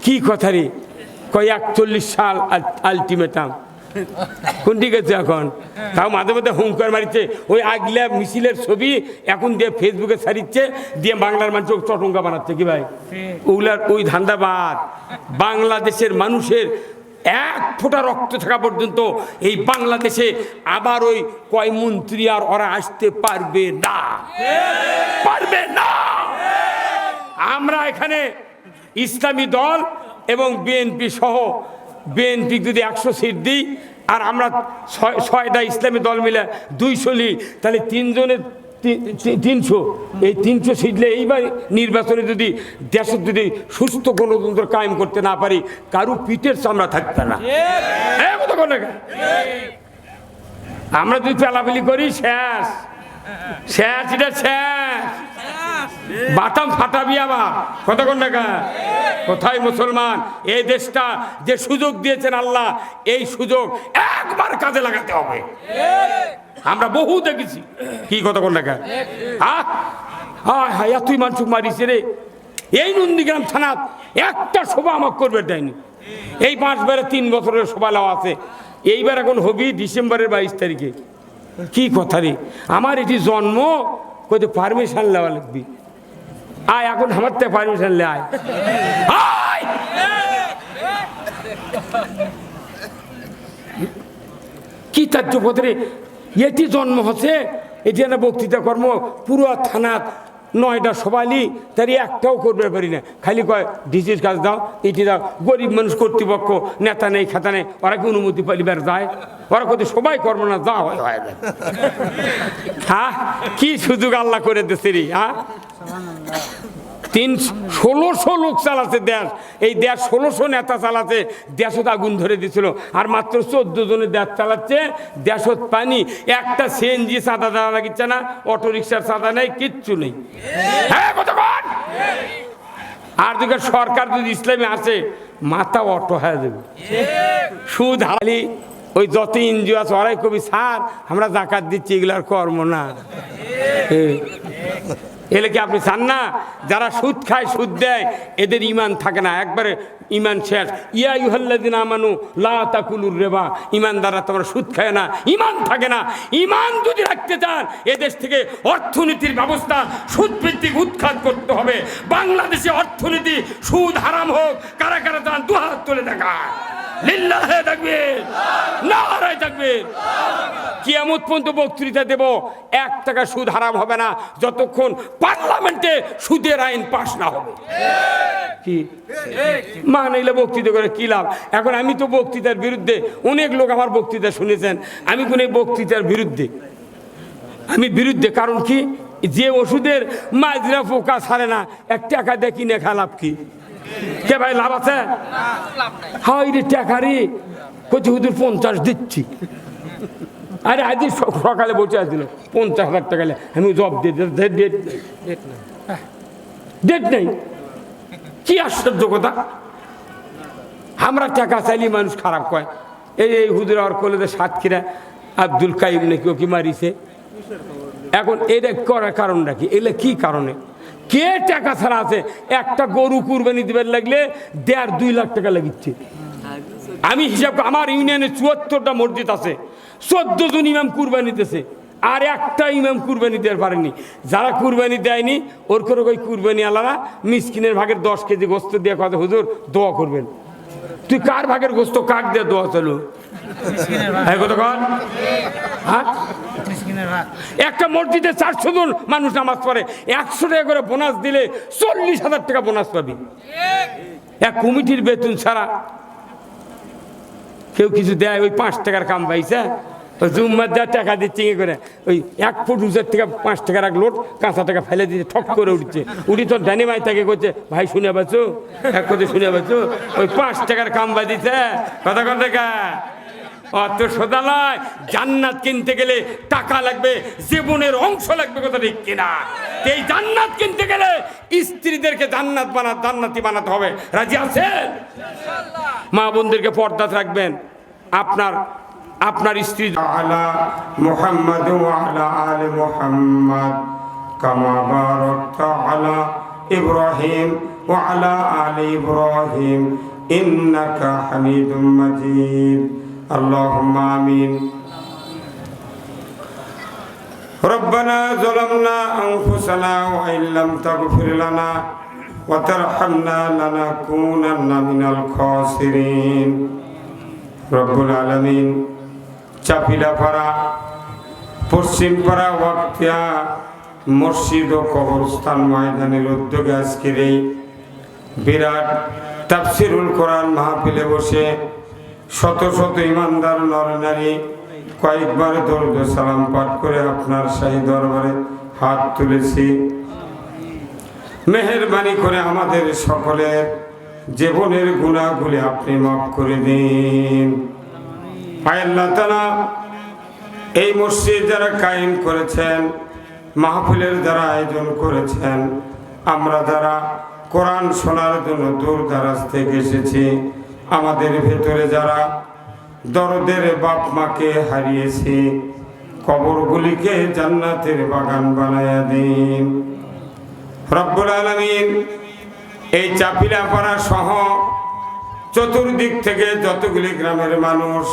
কি কথা রে, কয় 41 সাল আলটিমেটাম। কোন ঠিক আছে এখন? তাও মাঝে মাঝে হুঙ্কার মারিচ্ছে, ওই আগলা মিছিলের ছবি এখন দিয়ে ফেসবুকে ছাড়িচ্ছে, দিয়ে বাংলার মানুষ চটঙ্গা বানাচ্ছে। কি ভাই, ওগুলার ওই ধান্দাবাদ। বাংলাদেশের মানুষের এক ফোঁটা রক্ত থাকা পর্যন্ত এই বাংলাদেশে আবার ওই কয় মন্ত্রী আর ওরা আসতে পারবে না, পারবে না। আমরা এখানে ইসলামী দল এবং বিএনপি সহ, বিএনপি যদি 100 সিট দিই আর আমরা 6টা ইসলামী দল মিলে 200 নিই, তাহলে 3 জনের 300, এই 300 সিটলে এইবার নির্বাচনে যদি দেশের যদি সুস্থ গণতন্ত্র কায়েম করতে না পারি, কারো পিঠের চামড়া থাকবে না। আমরা যদি পেলাপেলি করি শেষ শেষ, এটা শেষ, বাটাম ফাটাবি আবার। কথা কোন টাকা? কোথায় মুসলমান? এই দেশটা যে সুযোগ দিয়েছেন আল্লাহ, এই সুযোগ একবার কাজে লাগাতে হবে। আমরা বহু দেখেছি। কি কথা কোন টাকা? হ্যাঁ, তুই মানুষ মারিস রে। এই নন্দীগ্রাম থানা একটা সভা আমাকে করবে দেয়নি। এই 5 বারে 3 বছরের সভা নেওয়া আছে। এইবার এখন হবি ডিসেম্বরের 22 তারিখে। কি কথা রে, আমার এটি জন্ম, কত পারমিশন নেওয়া লাগবি। আয় এখন আমার থেকে পারমিশন লে আয়। কি তার পথে এটি জন্ম হচ্ছে, এটি না বক্তৃতা কর্ম পুরো থানাত 9টা সবাই, তার একটাও করবে পারি না। খালি কয় ডিসির কাজ দাও, এটি দাও। গরিব মানুষ, কর্তৃপক্ষ, নেতা নেই, খাতা নেই, ওরা কি অনুমতি পালিবার যায়? ওরা কত সবাই কর্ম না যা হয় হয়। হ্যাঁ, কি সুযোগ আল্লাহ করে দিচ্ছে রে। হ্যাঁ, 1600 লোক চালাচ্ছে দেশ। এই দেশ 1600 নেতা চালাচ্ছে, দেশত আগুন ধরে দিছিল। আর মাত্র 14 জনের দেশ চালাচ্ছে, দেশত পানি। একটা সিএনজি চাঁদা দেওয়া লাগিচ্ছে না, অটো রিক্সার চাঁদা নেই, কিচ্ছু নেই। হ্যাঁ, কতক্ষণ? আর যদি সরকার যদি ইসলামী আসে, মাথা অটো হয়ে যাবে। সুদ হালি ওই যত এনজিও আছে ওরাই কবি, স্যার আমরা জাকাত দিচ্ছি, এগুলার কর্ম না। এলে কি আপনি চান না? যারা সুদ খায়, সুদ দেয়, এদের ইমান থাকে না, একবারে ইমান শেষ। ইয়া আইয়ুহাল্লাযিনা আমানু লা তাকুলুর রিবা, ইমানদাররা তোমরা সুদ খায় না, ইমান থাকে না। ইমান যদি রাখতে চান, এদেশ থেকে অর্থনীতির ব্যবস্থা সুদ ভিত্তিক উৎখাত করতে হবে। বাংলাদেশে অর্থনীতি সুদ হারাম হোক। কারা কারা চান 2 হাত তুলে দেখায়। লিল্লাহে তাকবীর, নারায়ে তাকবীর। কিয়ামত পর্যন্ত বক্তৃতা দেব, 1 টাকা সুদ হারাম হবে না যতক্ষণ পার্লামেন্টে সুদের আইন পাস না হবে। কি মানাইলে বক্তৃতা করে কি লাভ? এখন আমি তো বক্তৃতার বিরুদ্ধে, অনেক লোক আমার বক্তৃতা শুনেছেন। আমি কোন বক্তৃতার বিরুদ্ধে, আমি বিরুদ্ধে। কারণ কি, যে ওষুধের মাজরা পোকা ছাড়ে না, 1 টাকা দিয়ে কিনে খা, লাভ কি? কে ভাই লাভ আছে? হ্যাঁ, রে টাকারি কচি হুদুর 50 দিচ্ছি। আরে আজ সকালে বসে আসছিল 50,000 টাকা। আমি জব ডেট নেই। কি আশ্চর্য কথা! আমরা টাকা চাইলে মানুষ খারাপ কয়। এই হুদুর আর কলেজে সাতক্ষীরা আব্দুল কাইম নাকি ওকে মারিছে। এখন এটা করার কারণটা কি? এগুলো কি কারণে? কে টাকা ছাড়া আছে? একটা গরু কুরবানি দিবার লাগলে 1.5-2 লাখ টাকা লাগিচ্ছে। আমি হিসাব, আমার ইউনিয়নে 74টা মসজিদ আছে, 14 জন ইমাম কুরবানি দিতেছে, আর একটা ইমাম কুরবানি দিতে পারেনি। যারা কুরবানি দেয়নি, ওর করে ওই কুরবানি আলাদা মিসকিনের ভাগের 10 কেজি গোস্ত দিয়ে কথা, হুজুর দোয়া করবেন। তুই কার ভাগের গোস্ত কাক দিয়ে দোয়া চলো? একটা মসজিদে 400 জন মানুষ নামাজ পড়ে, 100 টাকা করে বোনাস দিলে 40,000 টাকা বোনাস পাবি। এক কমিটির বেতন ছাড়া কেউ কিছু দেয়, ওই 5 টাকার কাম পাইছে। ওই জুম্মার যা টাকা দিচ্ছে করে, ওই 1 ফুট উঁচের থেকে 5 টাকার এক লোট কাঁচা টাকা ফেলে দিচ্ছে, ঠক করে উঠছে। উঠি তোর ডানি মাই তাকে করছে, ভাই শুনে পাচ্ছো, এক কথা শুনে পাচ্ছো, ওই 5 টাকার কাম বাই দিচ্ছে। কথা কন টাকা অত সোজা নয়। জান্নাত কিনতে গেলে টাকা লাগবে, জীবনের অংশ লাগবে। কথা ঠিক কিনা? এই জান্নাত কিনতে গেলে স্ত্রীদেরকে জান্নাতি বানাতে হবে। রাজি আছেন? মা বোনদেরকে পর্দা রাখবেন। আপনার স্ত্রী আলা মুহাম্মাদ ওয়া আলা আলি মুহাম্মাদ কামা বারাকতা আলা إبراهيم وعلى آل إبراهيم إنك حميد مجيد اللهم آمين ربنا ظلمنا أنفسنا وإن لم تغفر لنا وترحمنا لنكونن من الخاسرين رب العالمين চাপিলাপাড়া পশ্চিমপাড়া ওয়াক্তিয়া মসজিদ ও কবরস্থান ময়দানের উদ্যোগে আজকের এই বিরাট তাফসিরুল কোরআন মাহফিলে বসে শত শত ইমানদার নরনারী কয়েকবার দরুদ ও সালাম পাঠ করে আপনার শাহী দরবারে হাত তুলেছি। মেহেরবানি করে আমাদের সকলের জীবনের গুনাহগুলি আপনি মাফ করে দিন। আল্লাহ তাআলা এই মসজিদ যারা কায়েম করেছেন, মাহফিলের যারা আয়োজন করেছেন, আমরা যারা কোরআন শোনার জন্য দূর দারাজ থেকে এসেছি, আমাদের ভেতরে যারা দরদের বাপ মাকে হারিয়েছি, কবরগুলিকে জান্নাতের বাগান বানায়া দিন রব্বুল আলামিন। এই চাপিলাপাড়া সহ চতুর্দিক থেকে যতগুলি গ্রামের মানুষ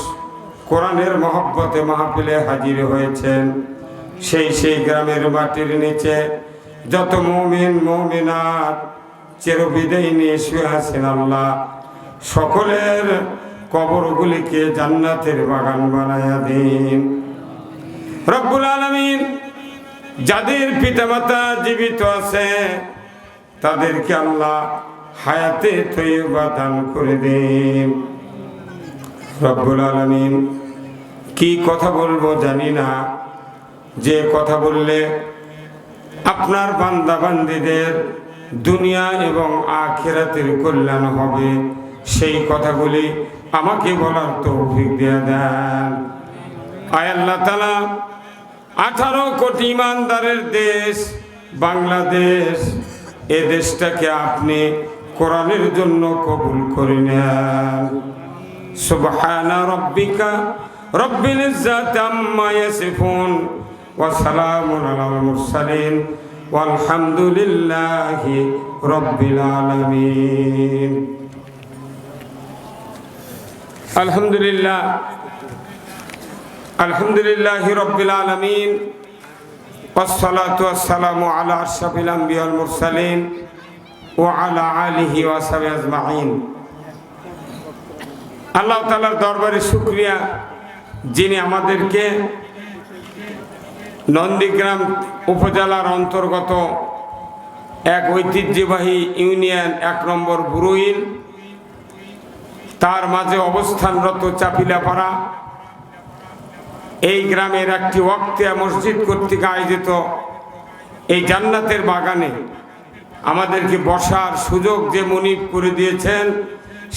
কোরআনের মহব্বতে মাহফিলে হাজির হয়েছেন, সেই গ্রামের মাটির নিচে যত মুমিন মুমিনাত চিরবিদায় নিয়ে শুয়ে আছেন, আল্লাহ সকলের কবরগুলিকে জান্নাতের বাগান বানায়া দিন রব্বুল আলামিন। যাদের পিতামাতা জীবিত আছে তাদেরকে আল্লাহ হায়াতে তৈয়বা দান করে দিন রব্বুল আলামিন। কি কথা বলবো জানি না, যে কথা বললে আপনার বান্দা বান্দীদের দুনিয়া এবং আখিরাতের কল্যাণ হবে, সেই কথাগুলি আমাকে বলার তৌফিক দিয়ে দেন। আয় আল্লাহ তাআলা 18 কোটি ইমানদারের দেশ বাংলাদেশ, এ দেশটাকে আপনি কোরআনের জন্য কবুল করে নেন। সুবহানা রাব্বিকা রব্বিল ইজ্জাতি আম্মা ইয়াসিফুন ওয়া সালামুন আলাল মুরসালিন ওয়ালহামদুলিল্লাহি রাব্বিল আলামিন। আলহামদুলিল্লাহ আলহামদুলিল্লাহি রাব্বিল আলামিন ওয়াসসালাতু ওয়াসসালামু আলা আশরাফিল আমবিয়া ওয়াল মুরসালিন ওয়া আলা আলিহি ওয়া সাহবিহি আজমাইন। আল্লাহ তাআলার দরবারে শুকরিয়া, যিনি আমাদেরকে নন্দীগ্রাম উপজেলার অন্তর্গত এক ঐতিহ্যবাহী ইউনিয়ন 1 নম্বর বুরুইল, তার মাঝে অবস্থানরত চাপিলাপাড়া এই গ্রামের একটি ওয়াক্তিয়া মসজিদ কর্তৃক আয়োজিত এই জান্নাতের বাগানে আমাদেরকে বসার সুযোগ যে মুনিব করে দিয়েছেন,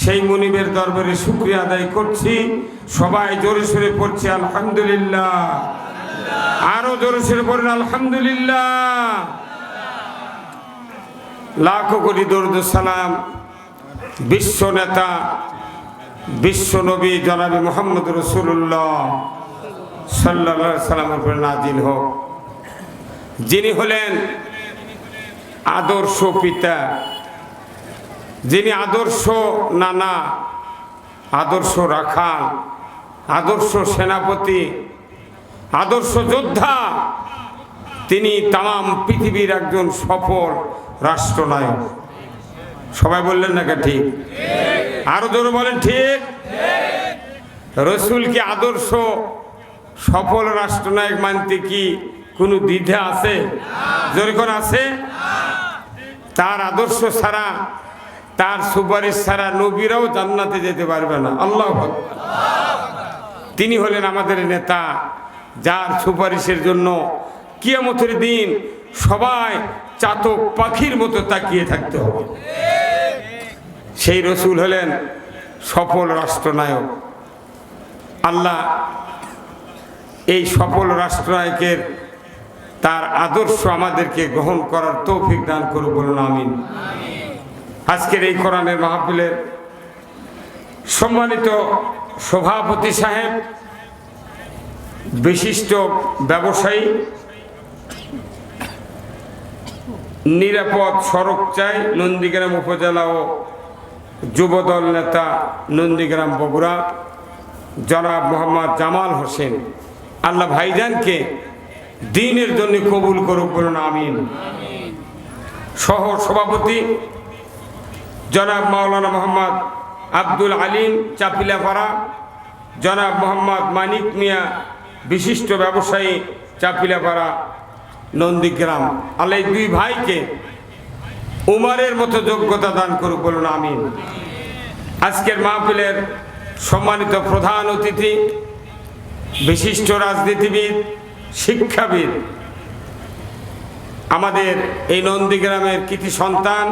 সেই মুনিবের দরবারে শুকরিয়া আদায় করছি। সবাই জোরে সোরে পড়ছি আলহামদুলিল্লাহ, আরো জোরে সোরে পড়েন আলহামদুলিল্লাহ। লাখো কোটি দরুদ সালাম বিশ্ব নেতা বিশ্ব নবী জনাবে মুহাম্মদ রাসূলুল্লাহ সাল্লাল্লাহু আলাইহি সাল্লামের উপর নাজিল হোক, যিনি হলেন আদর্শ পিতা, যিনি আদর্শ নানা, আদর্শ রাখাল, আদর্শ সেনাপতি, আদর্শ যোদ্ধা। তিনি তাম পৃথিবীর একজন সফল রাষ্ট্রনায়ক। সবাই বললেন না ঠিক? আরো জোরে বলেন ঠিক। রসুলকে আদর্শ সফল রাষ্ট্রনায়ক মানতে কি কোনো দ্বিধা আছে? জোরে কোন আছে? তার আদর্শ ছাড়া, তার সুপারিশ ছাড়া নবীরাও জান্নাতে যেতে পারবে না। আল্লাহু আকবার। তিনি হলেন আমাদের নেতা, যার সুপারিশের জন্য কিয়ামতের দিন সবাই চাতক পাখির মতো তাকিয়ে থাকতে হবে। সেই রসুল হলেন সফল রাষ্ট্রনায়ক। আল্লাহ এই সফল রাষ্ট্রনায়কের তার আদর্শ আমাদেরকে গ্রহণ করার তৌফিক দান করুন, বলুন আমিন। আজকের এই কোরআনের মাহফিলের সম্মানিত সভাপতি সাহেব, বিশিষ্ট ব্যবসায়ী নিরাপদ সড়ক চাই নন্দীগ্রাম উপজেলা ও যুবদল নেতা নন্দীগ্রাম বগুড়া জনাব মোহাম্মদ জামাল হোসেন। আল্লাহ ভাইজানকে দ্বীনের জন্য কবুল করুক, বলুন আমিন। সহ সভাপতি জনাব মাওলানা মোহাম্মদ আব্দুল আলিম চাপিলাপাড়া, জনাব মোহাম্মদ মানিক মিয়া বিশিষ্ট ব্যবসায়ী চাপিলাপাড়া নন্দীগ্রাম। আল্লাহ এই দুই ভাইকে উমারের মতো যোগ্যতা দান করুক, বলুন আমিন। আজকের মাহফিলের সম্মানিত প্রধান অতিথি, বিশিষ্ট রাজনীতিবিদ, শিক্ষাবিদ, আমাদের এই নন্দীগ্রামের কৃতি সন্তান,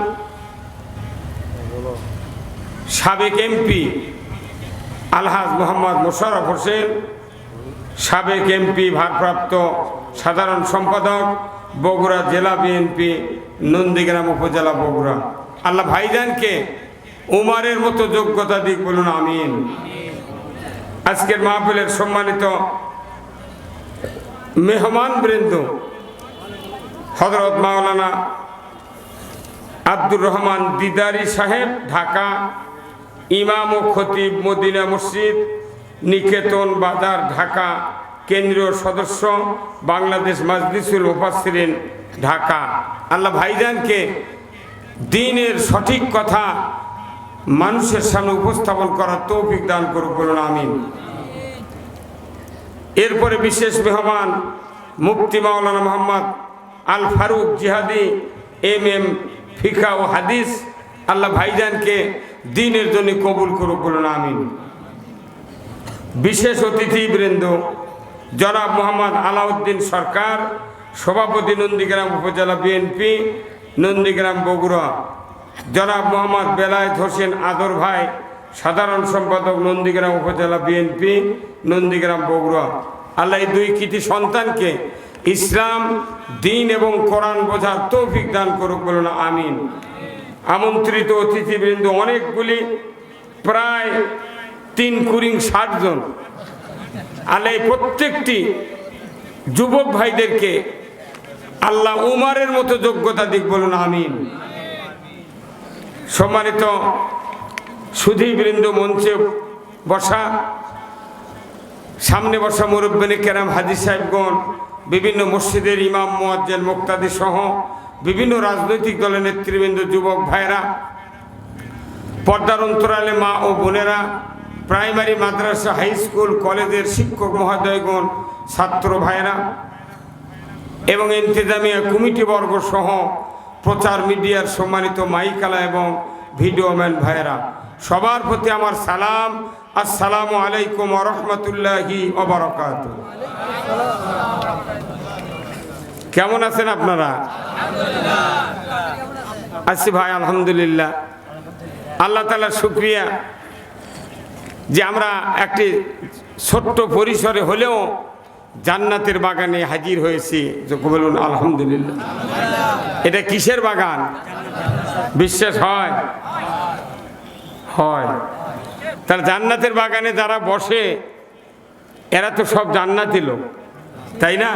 সাবেক এমপি আলহাজ মোহাম্মদ মোশাররফ হোসেন, সাবেক এমপি ভারপ্রাপ্ত সাধারণ সম্পাদক বগুড়া জেলা বিএনপি নন্দীগ্রাম উপজেলা বগুড়া। আল্লাহ ভাইজানকে উমারের মতো যোগ্যতা দিক, বলুন আমিন। আজকের মাহফিলের সম্মানিত মেহমান বৃন্দ, হযরত মাওলানা আব্দুর রহমান দিদারি সাহেব, ঢাকা, ইমাম ও খতিব মদিনা মসজিদ নিকেতন বাজার, ঢাকা, কেন্দ্রীয় সদস্য বাংলাদেশ মাজলিসুল মুফাসসিরিন, ঢাকা। আল্লাহ ভাইজানকে দ্বীনের সঠিক কথা মানুষের সামনে উপস্থাপন করার তৌফিক দান করুক, বলুন আমিন। এরপরে বিশেষ মেহমান মুফতি মাওলানা মোহাম্মদ আল ফারুক জিহাদি, MM ফিকা ও হাদিস। আল্লাহ ভাইজানকে দ্বীনের জন্য কবুল করুক, বলুন আমিন। বিশেষ অতিথিবৃন্দ জনাব মোহাম্মদ আলাউদ্দিন সরকার, সভাপতি নন্দীগ্রাম উপজেলা বিএনপি নন্দীগ্রাম বগুড়া, জনাব মোহাম্মদ বেলায়েত হোসেন আদর ভাই, সাধারণ সম্পাদক নন্দীগ্রাম উপজেলা বিএনপি নন্দীগ্রাম বগুড়া। আল্লাহ এই দুই কৃতি সন্তানকে ইসলাম, দ্বীন এবং কোরআন বোঝার তৌফিক দান করুক, বলুন আমিন। আমন্ত্রিত অতিথিবৃন্দ অনেকগুলি, প্রায় 3-60 জন। আল্লাহ প্রত্যেকটি যুবক ভাইদেরকে আল্লাহ উমারের মতো যোগ্যতা দিক, বলুন আমিন। সম্মানিত সুধীবৃন্দ, মঞ্চে বসা, সামনে বসা মুরব্বিনে কেরাম, হাজী সাহেবগণ, বিভিন্ন মসজিদের ইমাম, মুয়াজ্জিন, মুক্তাদি সহ বিভিন্ন রাজনৈতিক দলের নেতৃবৃন্দ, যুবক ভাইরা, পর্দার অন্তরালে মা ও বোনেরা, প্রাইমারি, মাদ্রাসা, হাই স্কুল, কলেজের শিক্ষক মহোদয়গণ, ছাত্র ভাইরা এবং ইন্তেজামিয়া কমিটিবর্গ সহ প্রচার মিডিয়ার সম্মানিত মাইকালা এবং ভিডিওম্যান ভাইরা, সবার প্রতি আমার সালাম। আসসালামু আলাইকুম ওয়া রাহমাতুল্লাহি ওয়া বারাকাতুহু। কেমন আছেন আপনারা? আছি ভাই, আলহামদুলিল্লাহ। আল্লাহ তাআলার শুকরিয়া যে আমরা একটি ছোট্ট পরিসরে হলেও জান্নাতের বাগানে হাজির হয়েছি। বলুন আলহামদুলিল্লাহ। এটা কিসের বাগান? বিশ্বাস হয়? হয়। তার জান্নাতের বাগানে যারা বসে এরা তো সব জান্নাতি লোক, তাই না?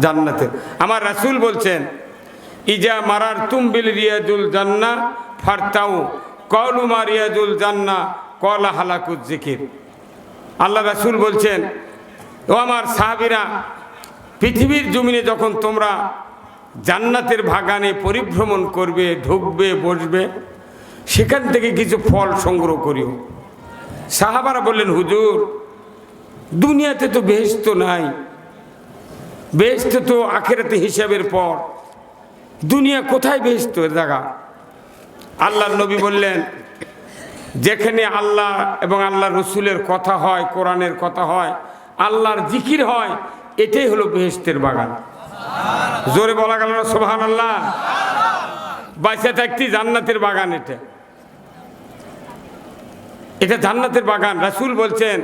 জান্নাতের। আমার রাসূল বলছেন, ইজা মারার তুমবিল রিয়াজুল জান্নাহ ফারতাউ কওলু মা রিয়াজুল জান্নাহ কলা হালাকুজ জিকির। আল্লাহ রাসূল বলছেন, ও আমার সাহাবীরা, পৃথিবীর জমিনে যখন তোমরা জান্নাতের বাগানে পরিভ্রমণ করবে, ঢুকবে, বসবে, সেখান থেকে কিছু ফল সংগ্রহ করিও। সাহাবারা বললেন, হুজুর, দুনিয়াতে তো বেহেশত নাই, বেহেশত তো আখিরাতে হিসাবের পর, দুনিয়া কোথায় বেহেশত জায়গা? আল্লাহর নবী বললেন, যেখানে আল্লাহ এবং আল্লাহ রসুলের কথা হয়, কোরআনের কথা হয়, আল্লাহর জিকির হয়, এটাই হলো বেহেশতের বাগান। জোরে বলা গেল না সুবহানাল্লাহ? বাইসা থাকতি জান্নাতের বাগান। এটা জান্নাতের বাগান। রাসূল বলছেন,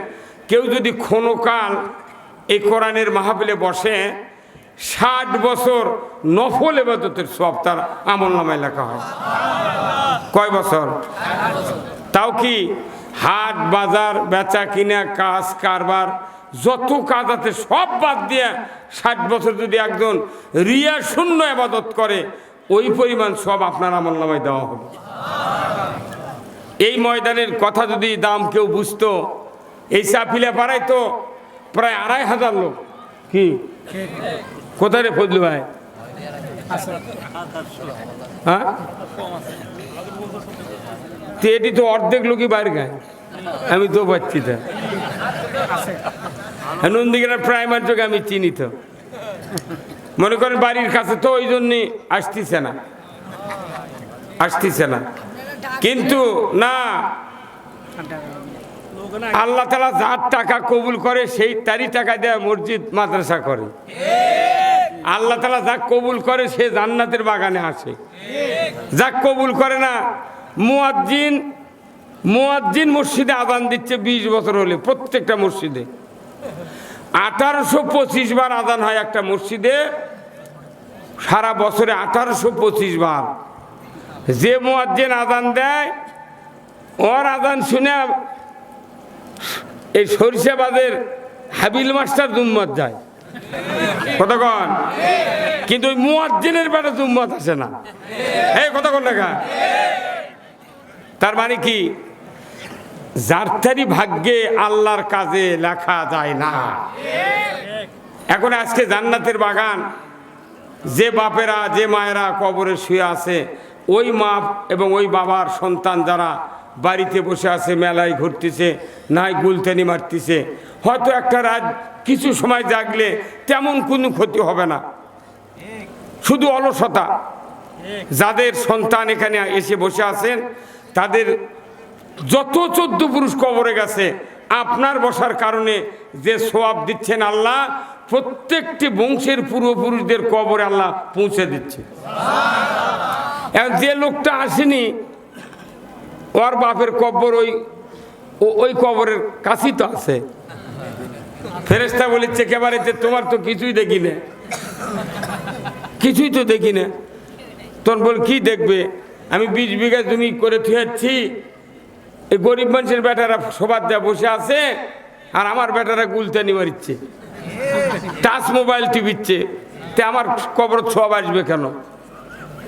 কেউ যদি ক্ষণকাল এই কোরআনের মাহফিলে বসে, 60 বছর নফল ইবাদতের সওয়াব তার আমলনামায় লেখা হয়। কয় বছর? তাও কি হাট বাজার, বেচা কিনা, কাজ কারবার, যত কাজ আছে সব বাদ দিয়ে 60 বছর যদি একজন রিয়া শূন্য ইবাদত করে, ওই পরিমাণ সব আপনার আমলনামায় দেওয়া হবে। এই ময়দানের কথা যদি দাম কেউ বুঝতো, এই চাপিলা পাড়ায় তো প্রায় ২৫০০ লোক। কি কোথায় রে ফজলু ভাই? হ্যাঁ, এটি তো অর্ধেক লোকই বাইরে গায়, আমি তো পাচ্ছি। তা নন্দীগ্রাম প্রাইমার যোগে আমি চিনি তো, মনে করেন বাড়ির কাছে, তো ওই জন্যে আসতেছে না। কিন্তু না, আল্লাহ তাআলা যার টাকা কবুল করে সেই তারই টাকা দেয় মসজিদ মাদ্রাসা করে। আল্লাহ তাআলা যা কবুল করে সে জান্নাতের বাগানে আসে, যা কবুল করে না। মুয়াজ্জিন মসজিদে আযান দিচ্ছে 20 বছর হলে, প্রত্যেকটা মসজিদে 1825 বার আযান হয় একটা মসজিদে, সারা বছরে 1825 বার। যে মুয়াজ্জিন আযান দেয়, ওর আযান শুনে এই সরিষাবাদের হাবিল মাস্টার জুম্মত যায়, কতক্ষণ। কিন্তু ওই মুয়াজ্জিনের বেটা জুম্মত আসে না, এই কতক্ষণ লেখা। তার মানে কি, যার তারই ভাগ্যে আল্লাহর কাজে লেখা যায় না। এখন আজকে জান্নাতের বাগান, যে বাপেরা যে মায়েরা কবরে শুয়ে আছে, ওই মা এবং ওই বাবার সন্তান যারা বাড়িতে বসে আছে, মেলায় ঘুরতেছে, নাই গুলতানি মারতেছে, হয়তো একটা রাত কিছু সময় জাগলে তেমন কোনো ক্ষতি হবে না, শুধু অলসতা। যাদের সন্তান এখানে এসে বসে আছেন, তাদের যত 14 পুরুষ কবরে গেছে, আপনার বসার কারণে যে সওয়াব দিচ্ছেন আল্লাহ, প্রত্যেকটি বংশের পূর্বপুরুষদের কবরে আল্লাহ পৌঁছে দিচ্ছে। যে লোকটা আসেনি, ওর বাপের কবর ওই কবরের কাছেই তো আছে। ফেরেশতা বলেছে একেবারে, তোমার তো কিছুই দেখি না, কিছুই তো দেখি না। তখন বল, কি দেখবে? আমি 20 বিঘা জমি করে থুয়েছি, এই গরিব মানুষের বেটারা সবার দেয়া বসে আছে, আর আমার বেটারা গুলতানি মারিচ্ছে, টাচ মোবাইল টিপিচ্ছে, তে আমার কবর সব আসবে কেন?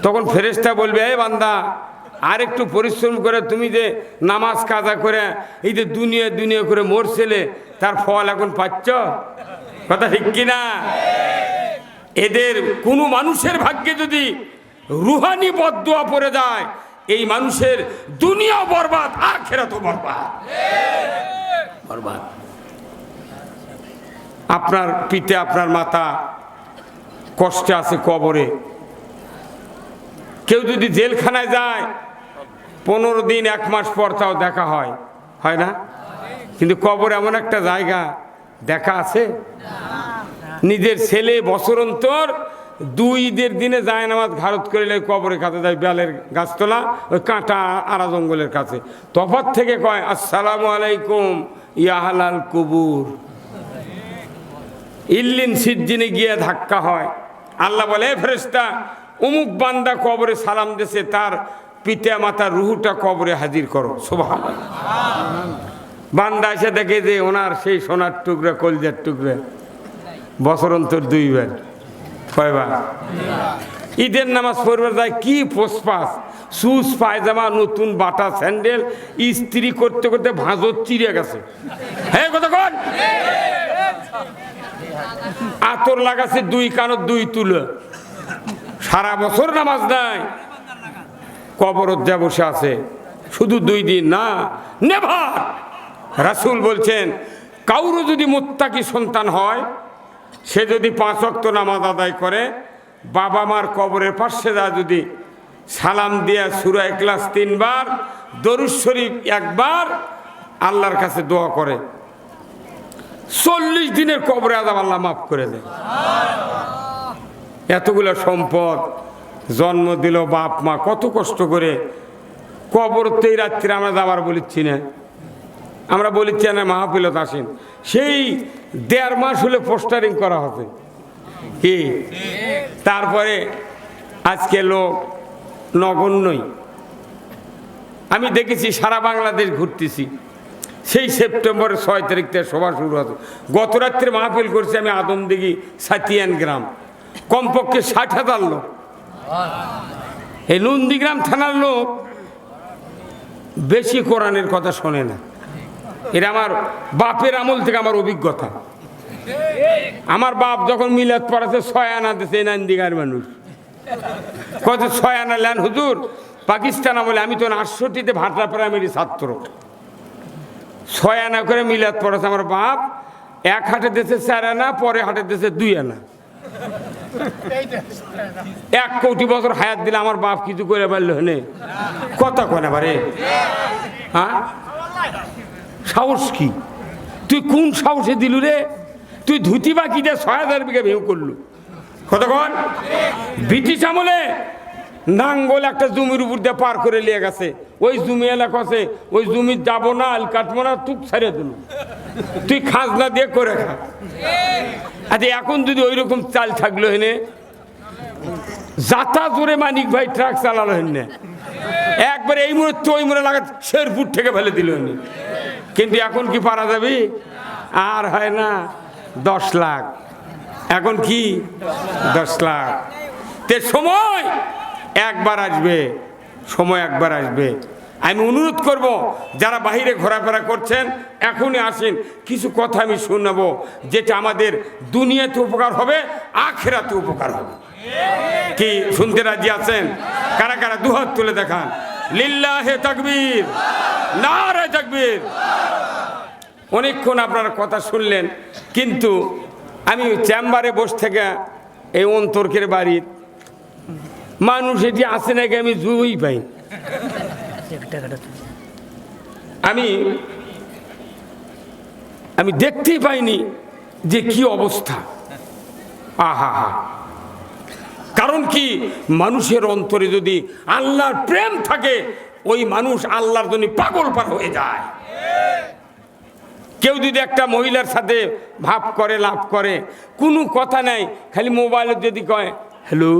তখন ফেরেশতা বলবে, এই বান্দা, আর একটু পরিশ্রম করে তুমি যে নামাজ কাজা করে এই যে দুনিয়া করে মরছিলে, তার ফল এখন পাচ্ছ। কথা ঠিক কিনা? এদের কোনো মানুষের ভাগ্যে যদি রুহানি বদদুয়া পড়ে যায়, এই মানুষের দুনিয়া বরবাদ, আখিরাতও বরবাদ। আপনার পিতা আপনার মাতা কষ্টে আছে কবরে। কেউ যদি জেলখানায় যায়, 15 দিন 1 মাস পর তাও দেখা হয় না? কিন্তু কবর এমন একটা জায়গা, দেখা আছে? নিজের ছেলে বছর অন্তর 2 ঈদের দিনে যায় নামাজ ঘারত করিলে কবরের কাছে যায়, বেলের গাছতলা, ওই কাঁটা আড়া জঙ্গলের কাছে। তফাৎ থেকে কয়, আসসালামু আলাইকুম ইয়া আহলাল কুবুর। ইল্লিন সিজ্জিনে গিয়ে ধাক্কা হয়। আল্লাহ বলে, ফেরেশতা, অমুক বান্দা কবরে সালাম দিয়েছে, তার পিতা মাতার রুহুটা কবরে হাজির করো। সুবহানাল্লাহ। বান্দা এসে দেখে যে ওনার সেই সোনার টুকরা, কলজার টুকরা, বছর অন্তর 2 বার। কয়বার? ঈদের নামাজ পড়বার যায়, কি পোসপাস, শুজ পায়জামা, নতুন বাটা স্যান্ডেল, ইস্ত্রি করতে করতে ভাঁজর চিড়ে গেছে। হ্যাঁ, কতক্ষণ আতর লাগাছে 2 কানত 2 তুলো, সারা বছর নামাজ নাই, কবরত যা বসে আছে, শুধু 2 দিন না, নেভার। রাসূল বলছেন, কাউরও যদি মুত্তাকি সন্তান হয়, সে যদি 5 ওয়াক্ত নামাজ আদায় করে, বাবা মার কবরের পাশে যা যদি সালাম দিয়া সূরা ইখলাস 3 বার, দরুদ শরীফ 1 বার, আল্লাহর কাছে দোয়া করে, 40 দিনের কবরে আযাব আল্লাহ মাফ করে দেয়। এতগুলো সম্পদ জন্ম দিল বাপ মা, কত কষ্ট করে। কবরতেই রাত্রে আমরা যাবার বলিচ্ছি না, আমরা বলিচ্ছি না মাহফিলত আসেন, সেই 1.5 মাস হলে পোস্টারিং করা হবে কি। তারপরে আজকে লোক নগণ্যই। আমি দেখেছি সারা বাংলাদেশ ঘুরতেছি, সেই সেপ্টেম্বরের 6 তারিখ থেকে সভা শুরু হতো। গত রাত্রে মাহফিল করছি আমি আদমদিঘি সাতিয়ান গ্রাম, কমপক্ষে 60,000 লোক। এই নন্দীগ্রাম থানার লোক বেশি কোরআনের কথা শোনে না। এটা আমার বাপের আমল থেকে আমার অভিজ্ঞতা। আমার বাপ যখন মিলাদ পড়াতে 6 আনা দিয়েছে এই নন্দীগ্রাম মানুষ, কত 6 আনা লেন হুজুর পাকিস্তান আমলে। আমি তো 68তে ভাটরা প্রাইমারি ছাত্র। 6 আনা করে মিলাদ পড়াছে আমার বাপ। এক হাটে দিয়েছে 4 আনা, পরে হাটে দিয়েছে 2 আনা। 1 কোটি বছর হায়াত দিলে আমার বাপ কিছু করে পারল হনে কথা কয় না পারে। হ্যাঁ, সাহস কি? তুই কোন সাহসে দিলু রে? তুই ধুতি বাকি দিয়ে 6000 বিঘা ভেউ করলু কতক্ষণ? ব্রিটিশ আমলে নাঙ্গল একটা জমির উপর দিয়ে পার করে নিয়ে গেছে। ওই জমি এলাকা আছে, ওই জমি যাবো না, আল কাটবো না, তুক ছাড়িয়ে দিল। তুই খাজনা দিয়ে করে খা। আচ্ছা এখন যদি ওই রকম চাল থাকলো হেনে, যাতা জোরে মানিক ভাই ট্রাক চালালো হেনে, একবার এই মুহূর্তে ওই মুড়ে লাগা শেরপুর থেকে ফেলে দিল হেনে। কিন্তু এখন কি পারা যাবে? আর হয় না 10 লাখ। এখন কি 10 লাখ? তে সময় একবার আসবে, সময় একবার আসবে। আমি অনুরোধ করব যারা বাহিরে ঘোরাফেরা করছেন এখনই আসেন, কিছু কথা আমি শোনাবো যেটা আমাদের দুনিয়াতে উপকার হবে, আখিরাতে উপকার হবে। কি শুনতে রাজি আছেন? কারা কারা দুহাত তুলে দেখান। লিল্লাহে তাকবীর, নারে তাকবীর। অনেকক্ষণ আপনারা কথা শুনলেন, কিন্তু আমি চেম্বারে বসে থেকে এই অন্তর্কের বাড়ির মানুষ এটি আসে নাকি আমি জুই পাই। আমি দেখতেই পাইনি যে কি অবস্থা। আহা হা। কারণ কি, মানুষের অন্তরে যদি আল্লাহর প্রেম থাকে ওই মানুষ আল্লাহর জন্য পাগল পার হয়ে যায়। কেউ যদি একটা মহিলার সাথে ভাব করে, লাভ করে, কোনো কথা নাই, খালি মোবাইলে যদি কয় হ্যালো,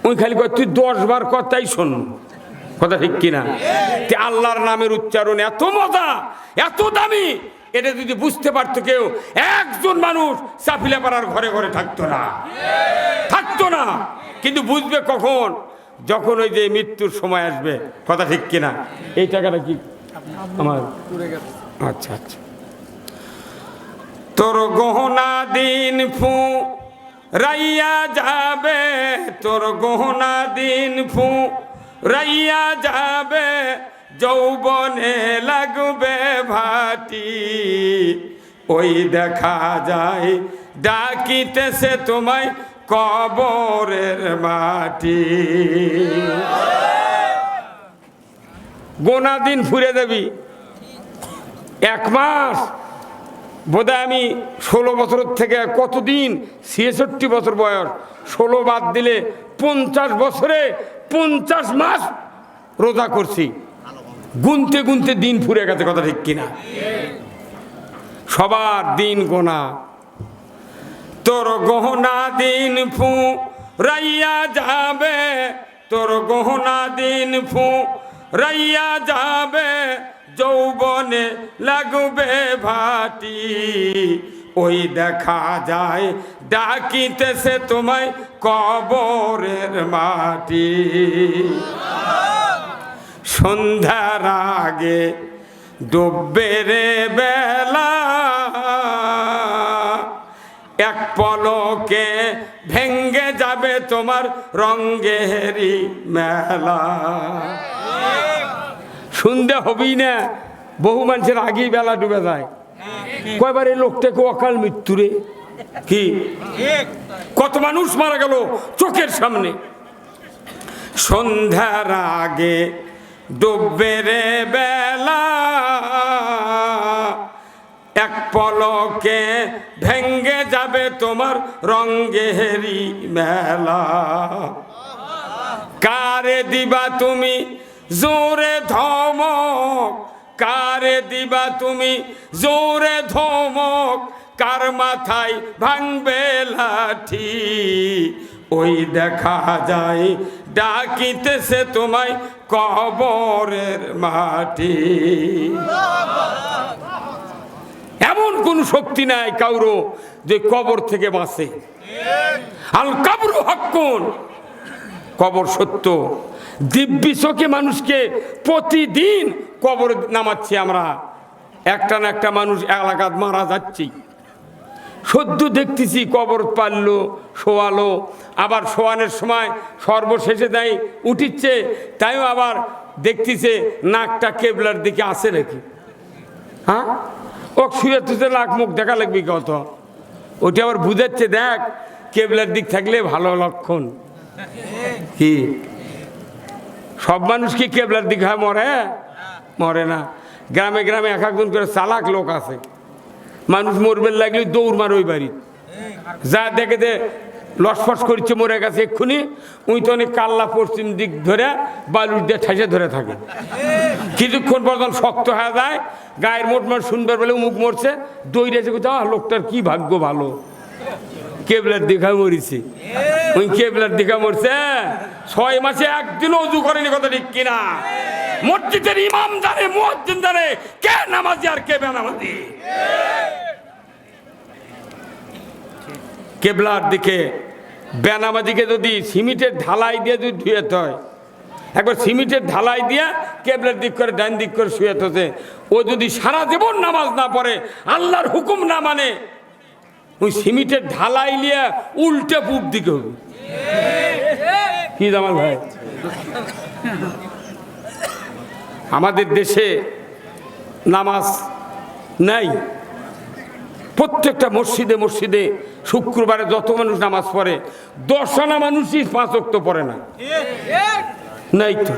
ওই খালি কয় তুই 10 বার কথাই শোন। কথা ঠিক কিনা? আল্লাহর নামের উচ্চারণ এত মজা, এত দামি, এটা যদি বুঝতে পারতো কেউ, একজন মানুষ চাপিলা পাড়ার ঘরে ঘরে থাকতো না, থাকতো না। কিন্তু বুঝবে কখন? যখন ওই যে মৃত্যুর সময় আসবে। কথা ঠিক কিনা? এই টাকাটা কি আমার? আচ্ছা আচ্ছা। তোর গহনা দিন ফু রাইয়া যাবে, তোর গহনা দিন ফু রাইয়া যাবে, যৌবনে লাগবে ভাটি, ওই দেখা যায় ডাকিতেছে তোমায় কবরের মাটি। গোনা দিন ফুরে যাবি। 1 মাস বোধহয় আমি 16 বছর থেকে কতদিন, 66 বছর বয়স, 16 বাদ দিলে 50 বছরে 50 মাস রোজা করছি। গুনতে গুনতে দিন ফুরে গেছে। কথা ঠিক কিনা? সবার দিন গোনা। তোর গহনা দিন ফু রাইয়া যাবে, তোর গহনা দিন ফু রাইয়া যাবে, যৌবনে লাগবে ভাটি, ওই দেখা যায় ডাকিতেছে তোমায় কবরের মাটি। সন্ধ্যার আগে ডুববে রে বেলা, এক পলকে ভেঙ্গে যাবে তোমার রঙ্গেরি মেলা। সন্ধ্যা হবেই না, বহু মানুষের আগেই বেলা ডুবে যায়। কয়বার এই লোকটাকে অকাল মৃত্যুরে, কি কত মানুষ মারা গেল চোখের সামনে। সন্ধ্যার আগে ডুববে রে বেলা, এক পলকে ভেঙ্গে যাবে তোমার রঙ্গেরি মেলা। কারে দিবা তুমি জোরে ধমক, কারে দিবা তুমি জোরে ধমক, কার মাথায় ভাঙবে লাঠি, ওই দেখা যায় ডাকিতেছে তোমায় কবরের মাটি। এমন কোন শক্তি নাই কাউরো যে কবর থেকে বাঁচে। আল কাবরু হাক্কুন, কবর সত্য। দিব্যি চোখে মানুষকে প্রতিদিন কবর নামাচ্ছি আমরা, একটা না একটা মানুষ এলাকাত মারা যাচ্ছি। সদ্য দেখতেছি কবর পারলো, শোয়ালো, আবার শোয়ানোর সময় সর্বশেষে তাই উঠিচ্ছে, তাইও আবার দেখতেছে নাকটা কেবলার দিকে আসে নাকি। হ্যাঁ, ও শুয়ে তুতে লাখ মুখ দেখা লাগবে কত, ওটা আবার বুঝাচ্ছে দেখ কেবলার দিক থাকলে ভালো লক্ষণ। কি সব মানুষ কি কেবলার দিক হয় মরে? মরে না। গ্রামে গ্রামে এক একজন করে চালাক লোক আছে, মানুষ মরবে লাগলে দৌড় মার ওই বাড়ি, যা দেখে দে লসফস করছে মরে গেছে এক্ষুনি, উই তো অনেক কাল্লা পশ্চিম দিক ধরে বালুর দিয়ে ঠাসে ধরে থাকে। কিছুক্ষণ পর্যন্ত শক্ত হয়ে যায়, গায়ের মোট মার সুন্দর বলে মুখ মরছে, দৌড়েছে কোথাও, লোকটার কি ভাগ্য ভালো, কেবলার দেখা মরিছে। ওই কেবলার দেখা মরছে, 6 মাসে একদিনও অজু করেনি, কথা ঠিক কিনা? মসজিদের ইমাম জানে, মুয়াজ্জিন জানে কে নামাজি আর কে বেনামাজি। কেবলার দিকে বেনামাজিকে যদি সিমেন্টের ঢালাই দিয়ে যদি ধুয়েতে হয়, একবার সিমেন্টের ঢালাই দিয়ে কেবলার দিক করে ডান দিক করে শুয়ে থাকে, ও যদি সারা জীবন নামাজ না পড়ে, আল্লাহর হুকুম না মানে, ওই সিমেন্টের ঢালাই নিয়ে উল্টে পূব দিকে হবে। কি জামাল ভাই, আমাদের দেশে নামাজ নাই। প্রত্যেকটা মসজিদে মসজিদে শুক্রবারে যত মানুষ নামাজ পড়ে, 10 আনা মানুষই 5 ওয়াক্ত পড়ে না। নাই তো,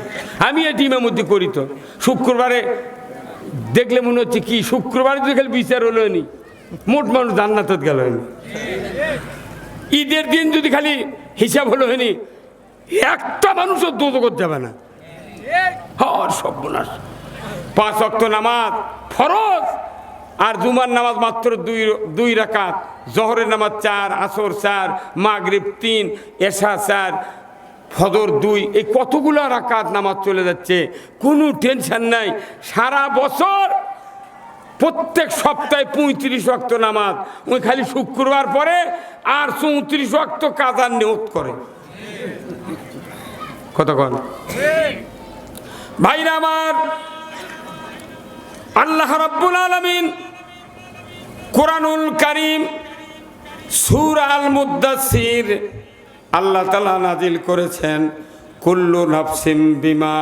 আমি এটি ইমামতি করি তো, শুক্রবারে দেখলে মনে হচ্ছে কি শুক্রবারে যদি খালি বিচার হলো নি, মোট মানুষ জান্নাতে গেল হয়নি। ঈদের দিন যদি খালি হিসাব হলো হয়নি, একটা মানুষও দোজখত যাবে না। হর সর্বনাশ। 5 ওয়াক্ত নামাজ ফরজ, আর জুমার নামাজ মাত্র 2 রাকাত, জোহরের নামাজ 4, আসর 4, মাগরিব 3, এশা 4, ফজর 2, এই কতগুলো রাকাত নামাজ চলে যাচ্ছে, কোনো টেনশন নাই। সারা বছর প্রত্যেক সপ্তাহে 35 ওয়াক্ত নামাজ, ওই খালি শুক্রবার পরে আর 34 ওয়াক্ত কাজার নিয়ত করে। কতক্ষণ ভাইরা আমার, আল্লাহ রাব্বুল আলামিন কুরআনুল কারীম সূরা আল মুদ্দাসসির আল্লাহ তাআলা নাজিল করেছেন, কুল্লু নাফসিম বিমা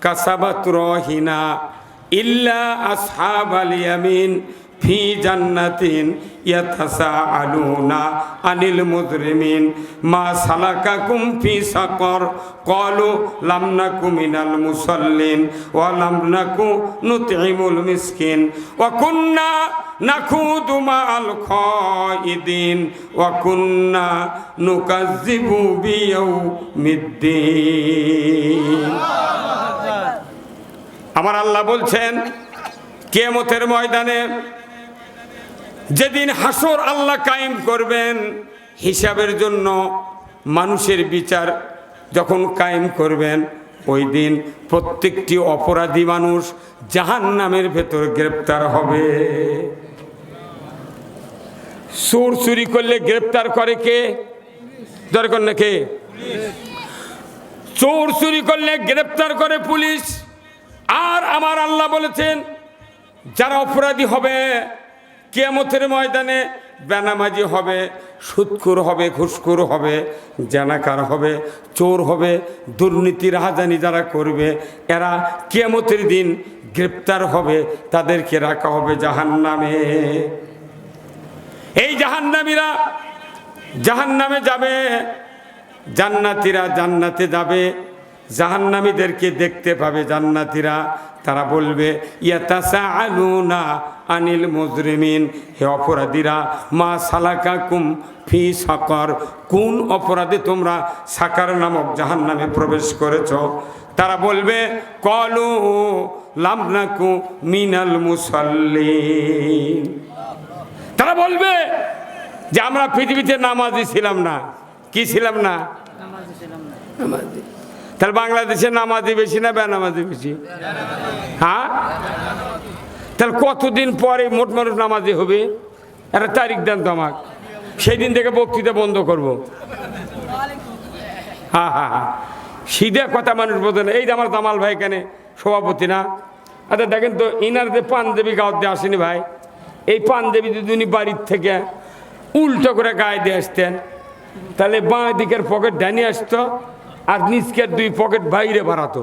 কাসাবাত রাহিনা ইল্লা আসহাবাল ইয়ামিন ফি জান্নাতিন ইয়াতাসাআলুনা আনিল মুজরিমিন মা সালাকাকুম ফি সাকর ক্বালু লাম নাকু মিনাল মুসাল্লিন ওয়া লাম নাকু নুতঈমুল মিসকিন ওয়া কুন্না নাখুদু মাআল খাইদিন ওয়া কুন্না নুকাজ্জিবু বিয়াউমিদ্দিন। আমার আল্লাহ বলছেন, কিয়ামতের ময়দানে যেদিন হাসর আল্লাহ কায়েম করবেন, হিসাবের জন্য মানুষের বিচার যখন কায়েম করবেন, ওই দিন প্রত্যেকটি অপরাধী মানুষ জাহান্নামের ভেতর গ্রেপ্তার হবে। চোর চুরি করলে গ্রেপ্তার করে কে? দরকার না কে? চোর চুরি করলে গ্রেপ্তার করে পুলিশ। আর আমার আল্লাহ বলেছেন, যারা অপরাধী হবে কিয়ামতের ময়দানে, বেনামাজি হবে, সুদখোর হবে, ঘুষখোর হবে, জানাকার হবে, চোর হবে, দুর্নীতি রাহাজানি যারা করবে, এরা কিয়ামতের দিন গ্রেপ্তার হবে, তাদেরকে রাখা হবে জাহান্নামে। এই জাহান্নামীরা জাহান্নামে যাবে, জান্নাতীরা জান্নাতে যাবে। জাহান্নামীদেরকে দেখতে পাবে জান্নাতীরা, তারা বলবে ইয়াতাসাআলুনা আনিল মুজরিমিন, হে অপরাধীরা, মা সালাকাকুম ফি সাকার, কোন অপরাধে তোমরা সাকার নামক জাহান্নামে প্রবেশ করেছ? তারা বলবে ক্বালু লাম নাকু মিনাল মুসাল্লিন, তারা বলবে যে আমরা পৃথিবীতে নামাজি ছিলাম না। কি ছিলাম না? নামাজি। তাহলে বাংলাদেশে নামাজি বেশি না বেনামাজি বেশি? হ্যাঁ, তাহলে কতদিন পরে মোট মানুষ নামাজি হবে? একটা তারিখ দেন তো আমাকে। সেই দিন থেকে বক্তৃতা বন্ধ করব। হ্যাঁ হ্যাঁ হ্যাঁ, সিধে কথা মানুষ বোঝে না। এই যে আমার জামাল ভাই এখানে সভাপতি না, আচ্ছা দেখেন তো ইনার যে পাঞ্জাবি গাওয়াতে আসেনি ভাই, এই পাঞ্জাবি যদি উনি বাড়ির থেকে উল্টো করে গায়ে দিয়ে আসতেন, তাহলে বাঁ দিকের পকেট ডানি আসতো আর নিচকের 2 পকেট বাইরে বাড়াতো।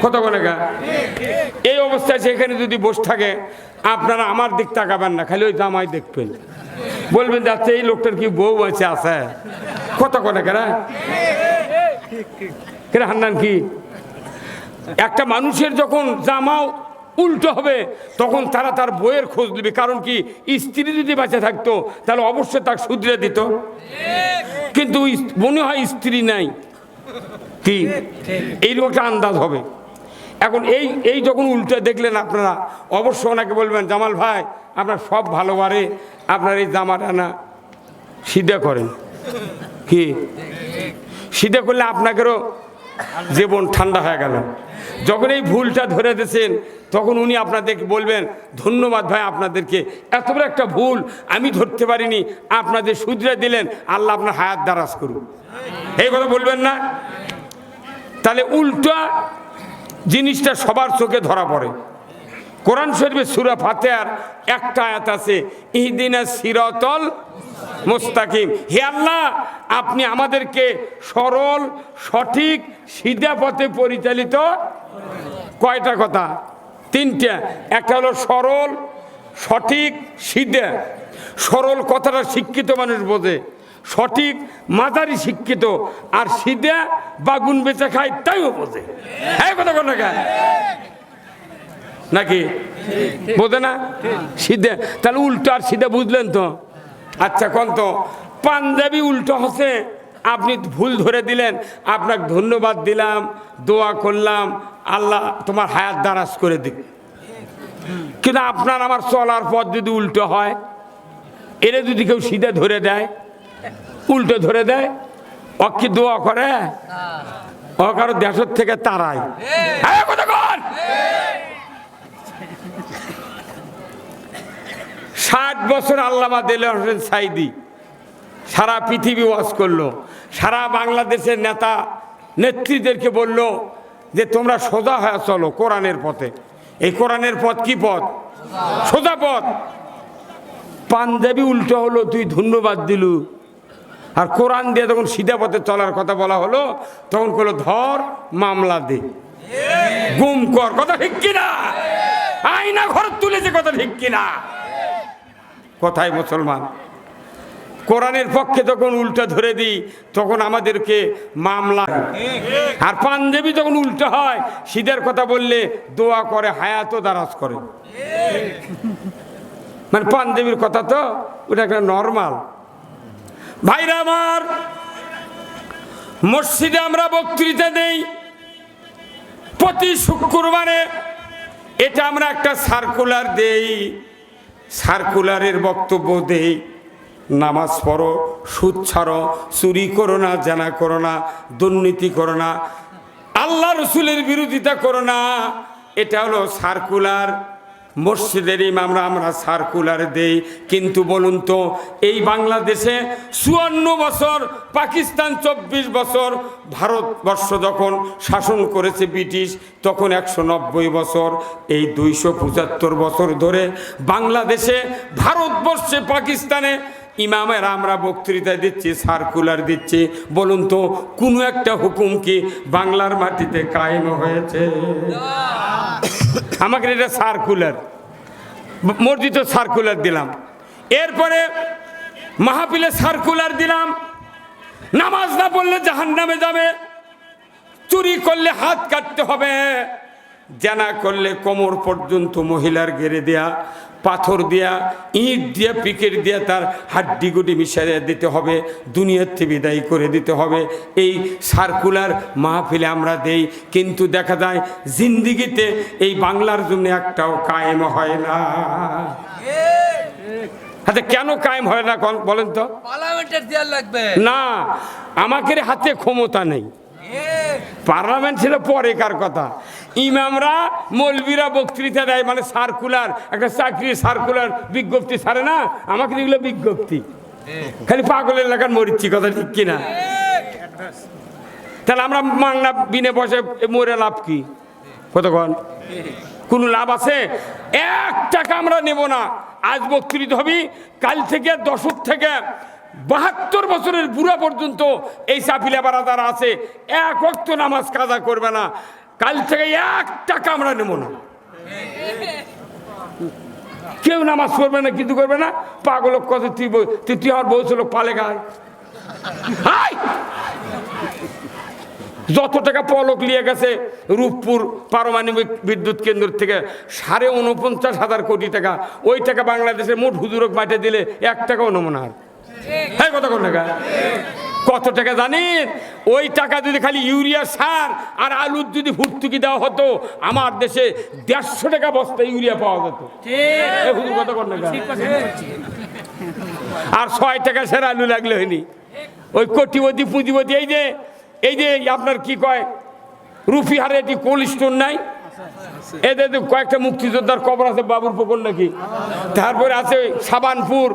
কত করে গা এই অবস্থায় সেখানে যদি বসে থাকে, আপনারা আমার দিক তাকাবেন না, খালি ওই জামাই দেখবেন, বলবেন যাচ্ছে এই লোকটার কি বউ আছে আছে। কত করে কেনা কেনা হান্নান কি একটা মানুষের যখন জামাও উল্টো হবে তখন তারা তার বইয়ের খোঁজ নেবে। কারণ কি, স্ত্রী যদি বেঁচে থাকতো তাহলে অবশ্যই তাকে শুধরে দিত, কিন্তু মনে হয় স্ত্রী নাই, কি এইরকম একটা আন্দাজ হবে। এখন এই যখন উল্টো দেখলেন আপনারা অবশ্য ওনাকে বলবেন, জামাল ভাই আপনার সব ভালো বারে, আপনার এই জামাটা না সিধে করেন। কি সিধে করলে আপনাদেরও জীবন ঠান্ডা হয়ে গেল। যখন এই ভুলটা ধরে দিয়েছেন তখন উনি আপনাদেরকে বলবেন, ধন্যবাদ ভাই আপনাদেরকে, এত বড় একটা ভুল আমি ধরতে পারিনি, আপনাদের শুধরে দিলেন, আল্লাহ আপনার হায়াত দারাজ করুন। এই কথা বলবেন না? তাহলে উল্টা জিনিসটা সবার চোখে ধরা পড়ে। কোরআন শরীফে সূরা ফাতিহার একটা আয়াত আছে, ইহদিনাস সিরাতাল মুস্তাকিম। হে আল্লাহ, আপনি আমাদেরকে সরল সঠিক সিধা পথে পরিচালিত। কয়টা কথা? 3টা। একটা হলো সরল সঠিক সিধা। সরল কথাটা শিক্ষিত মানুষ বোঝে, সঠিক মাঝারি শিক্ষিত, আর সিধা বাগুন বেচে খায় তাইও বোঝে। হ্যাঁ কথা বল না নাকি বোঝে না সিধা? তাহলে উল্টো আর সিধা বুঝলেন তো? আচ্ছা কোন তো পাঞ্জাবি উল্টো হচ্ছে, আপনি ভুল ধরে দিলেন, আপনাকে ধন্যবাদ দিলাম, দোয়া করলাম, আল্লাহ তোমার হায়াত দারাজ করে দিক। কিন্তু আপনার আমার চলার পথ যদি উল্টো হয়, এরা যদি কেউ সিধা ধরে দেয়, উল্টো ধরে দেয়, ও কি দোয়া করে? ও কারো দেশের থেকে তারাই। 60 বছর আল্লামা দেলোয়ার হোসেন সাইদি সারা পৃথিবী ওয়াজ করলো, সারা বাংলাদেশের নেতা নেত্রীদেরকে বলল যে তোমরা সোজা হয়ে চলো কোরআনের পথে। এই কোরআনের পথ কি পথ? সোজা পথ। পাঞ্জাবি উল্টো হলো, তুই ধন্যবাদ দিলু, আর কোরআন দিয়ে তখন সিধা পথে চলার কথা বলা হলো, তখন বললো ধর মামলা দে, গুম কর। কথা ঠিক কিনা? আয়না ঘর তুলেছে, কথা ঠিক কিনা? কথাই মুসলমান, কোরআনের পক্ষে যখন উল্টা ধরে দিই তখন আমাদেরকে মামলা। আর পাঞ্জাবি যখন উল্টো হয়, সিধার কথা বললে দোয়া করে, হায়াতও দারাজ করে। মানে পাঞ্জাবির কথা তো ওটা একটা নর্মাল। ভাইরা আমার, মসজিদে আমরা বক্তৃতা দেই প্রতি শুক্রবারে। এটা আমরা একটা সার্কুলার দেই, সার্কুলারের বক্তব্য দেই, নামাজ পড়ো, সুদ ছাড়ো, চুরি করো না, জানা করো না, দুর্নীতি করো না, আল্লাহ রসুলের বিরোধিতা করো না। এটা হলো সার্কুলার। মসজিদের ইমামরা আমরা সার্কুলার দেই। কিন্তু বলুন তো, এই বাংলাদেশে 54 বছর, পাকিস্তান 24 বছর, ভারতবর্ষ যখন শাসন করেছে ব্রিটিশ তখন 190 বছর, এই 275 বছর ধরে বাংলাদেশে, ভারতবর্ষে, পাকিস্তানে ইমামেরা আমরা বক্তৃতা দিচ্ছি, সার্কুলার দিচ্ছি। বলুন তো, কোনো একটা হুকুম কি বাংলার মাটিতে কায়েম হয়েছে? আমাকে এটা সার্কুলার, মসজিদে সার্কুলার দিলাম, এরপরে মাহফিলে সার্কুলার দিলাম, নামাজ না পড়লে জাহান্নামে যাবে, চুরি করলে হাত কাটতে হবে, জানা করলে কোমর পর্যন্ত মহিলার ঘেরে দেয়া, পাথর দিয়া, ইট দিয়া, পিকেট দিয়া তার হাড্ডি গুটি মিশিয়ে দিতে হবে, দুনিয়ার থেকে বিদায় করে দিতে হবে। এই সার্কুলার মাহফিলে আমরা দেই। কিন্তু দেখা যায় জিন্দিগিতে এই বাংলার জন্য একটাও কায়েম হয় না। আচ্ছা কেন কায়েম হয় না বলেন তো? পার্লামেন্টের দেয়াল লাগবে না, আমাদের হাতে ক্ষমতা নেই। পার্লামেন্ট ছিল পরেকার কথা। ইমামরা, মৌলবীরা বক্তৃতা দেয়, মানে সার্কুলার, একটা চাকরির সার্কুলার বিজ্ঞপ্তি ছাড়ে না, আমাকে এগুলো বিজ্ঞপ্তি। খালি পাগলের এলাকার মরিচ্ছি, কথা ঠিক কিনা? তাহলে আমরা মাংনা বিনে বসে মরে লাভ কি? কতক্ষণ কোনো লাভ আছে? 1 টাকা আমরা নেব না। আজ বক্তৃতা হবি, কাল থেকে দশক থেকে 72 বছরের বুড়া পর্যন্ত এই সাফিলা বারাদার আছে, 1 ওয়াক্ত নামাজ কাজা করবে না। কাল থেকে 1 টাকা আমরা নেব না। কেউ নামাজ পড়বে না, কিছু করবে না। পাগল কত তুই আমার বউ ছিল পালে গায়। যত টাকা পলক নিয়ে গেছে রূপপুর পারমাণবিক বিদ্যুৎ কেন্দ্র থেকে 49,500 কোটি টাকা, ওই টাকা বাংলাদেশের মোট হুজুরক মাঠে দিলে 1 টাকাও নমুনা। হ্যাঁ, কত কোন টাকা? কত টাকা জানেন? ওই টাকা যদি খালি ইউরিয়া সার আর আলুর যদি ভর্তুকি দেওয়া হতো, আমার দেশে 150 টাকা বস্তা ইউরিয়া পাওয়া যেত। হুজুর কত কোন টাকা? আর 6 টাকা সের আলু লাগলে হয়নি। ওই কোটিপতি পুঁজিপতি এই যে আপনার কি কয় রুফিহারে এটি কোল্ড স্টোর নাই? এদের কয়েকটা মুক্তিযোদ্ধার কবর আছে, বাবুর পুকুর নাকি, তারপরে আছে সাবানপুর,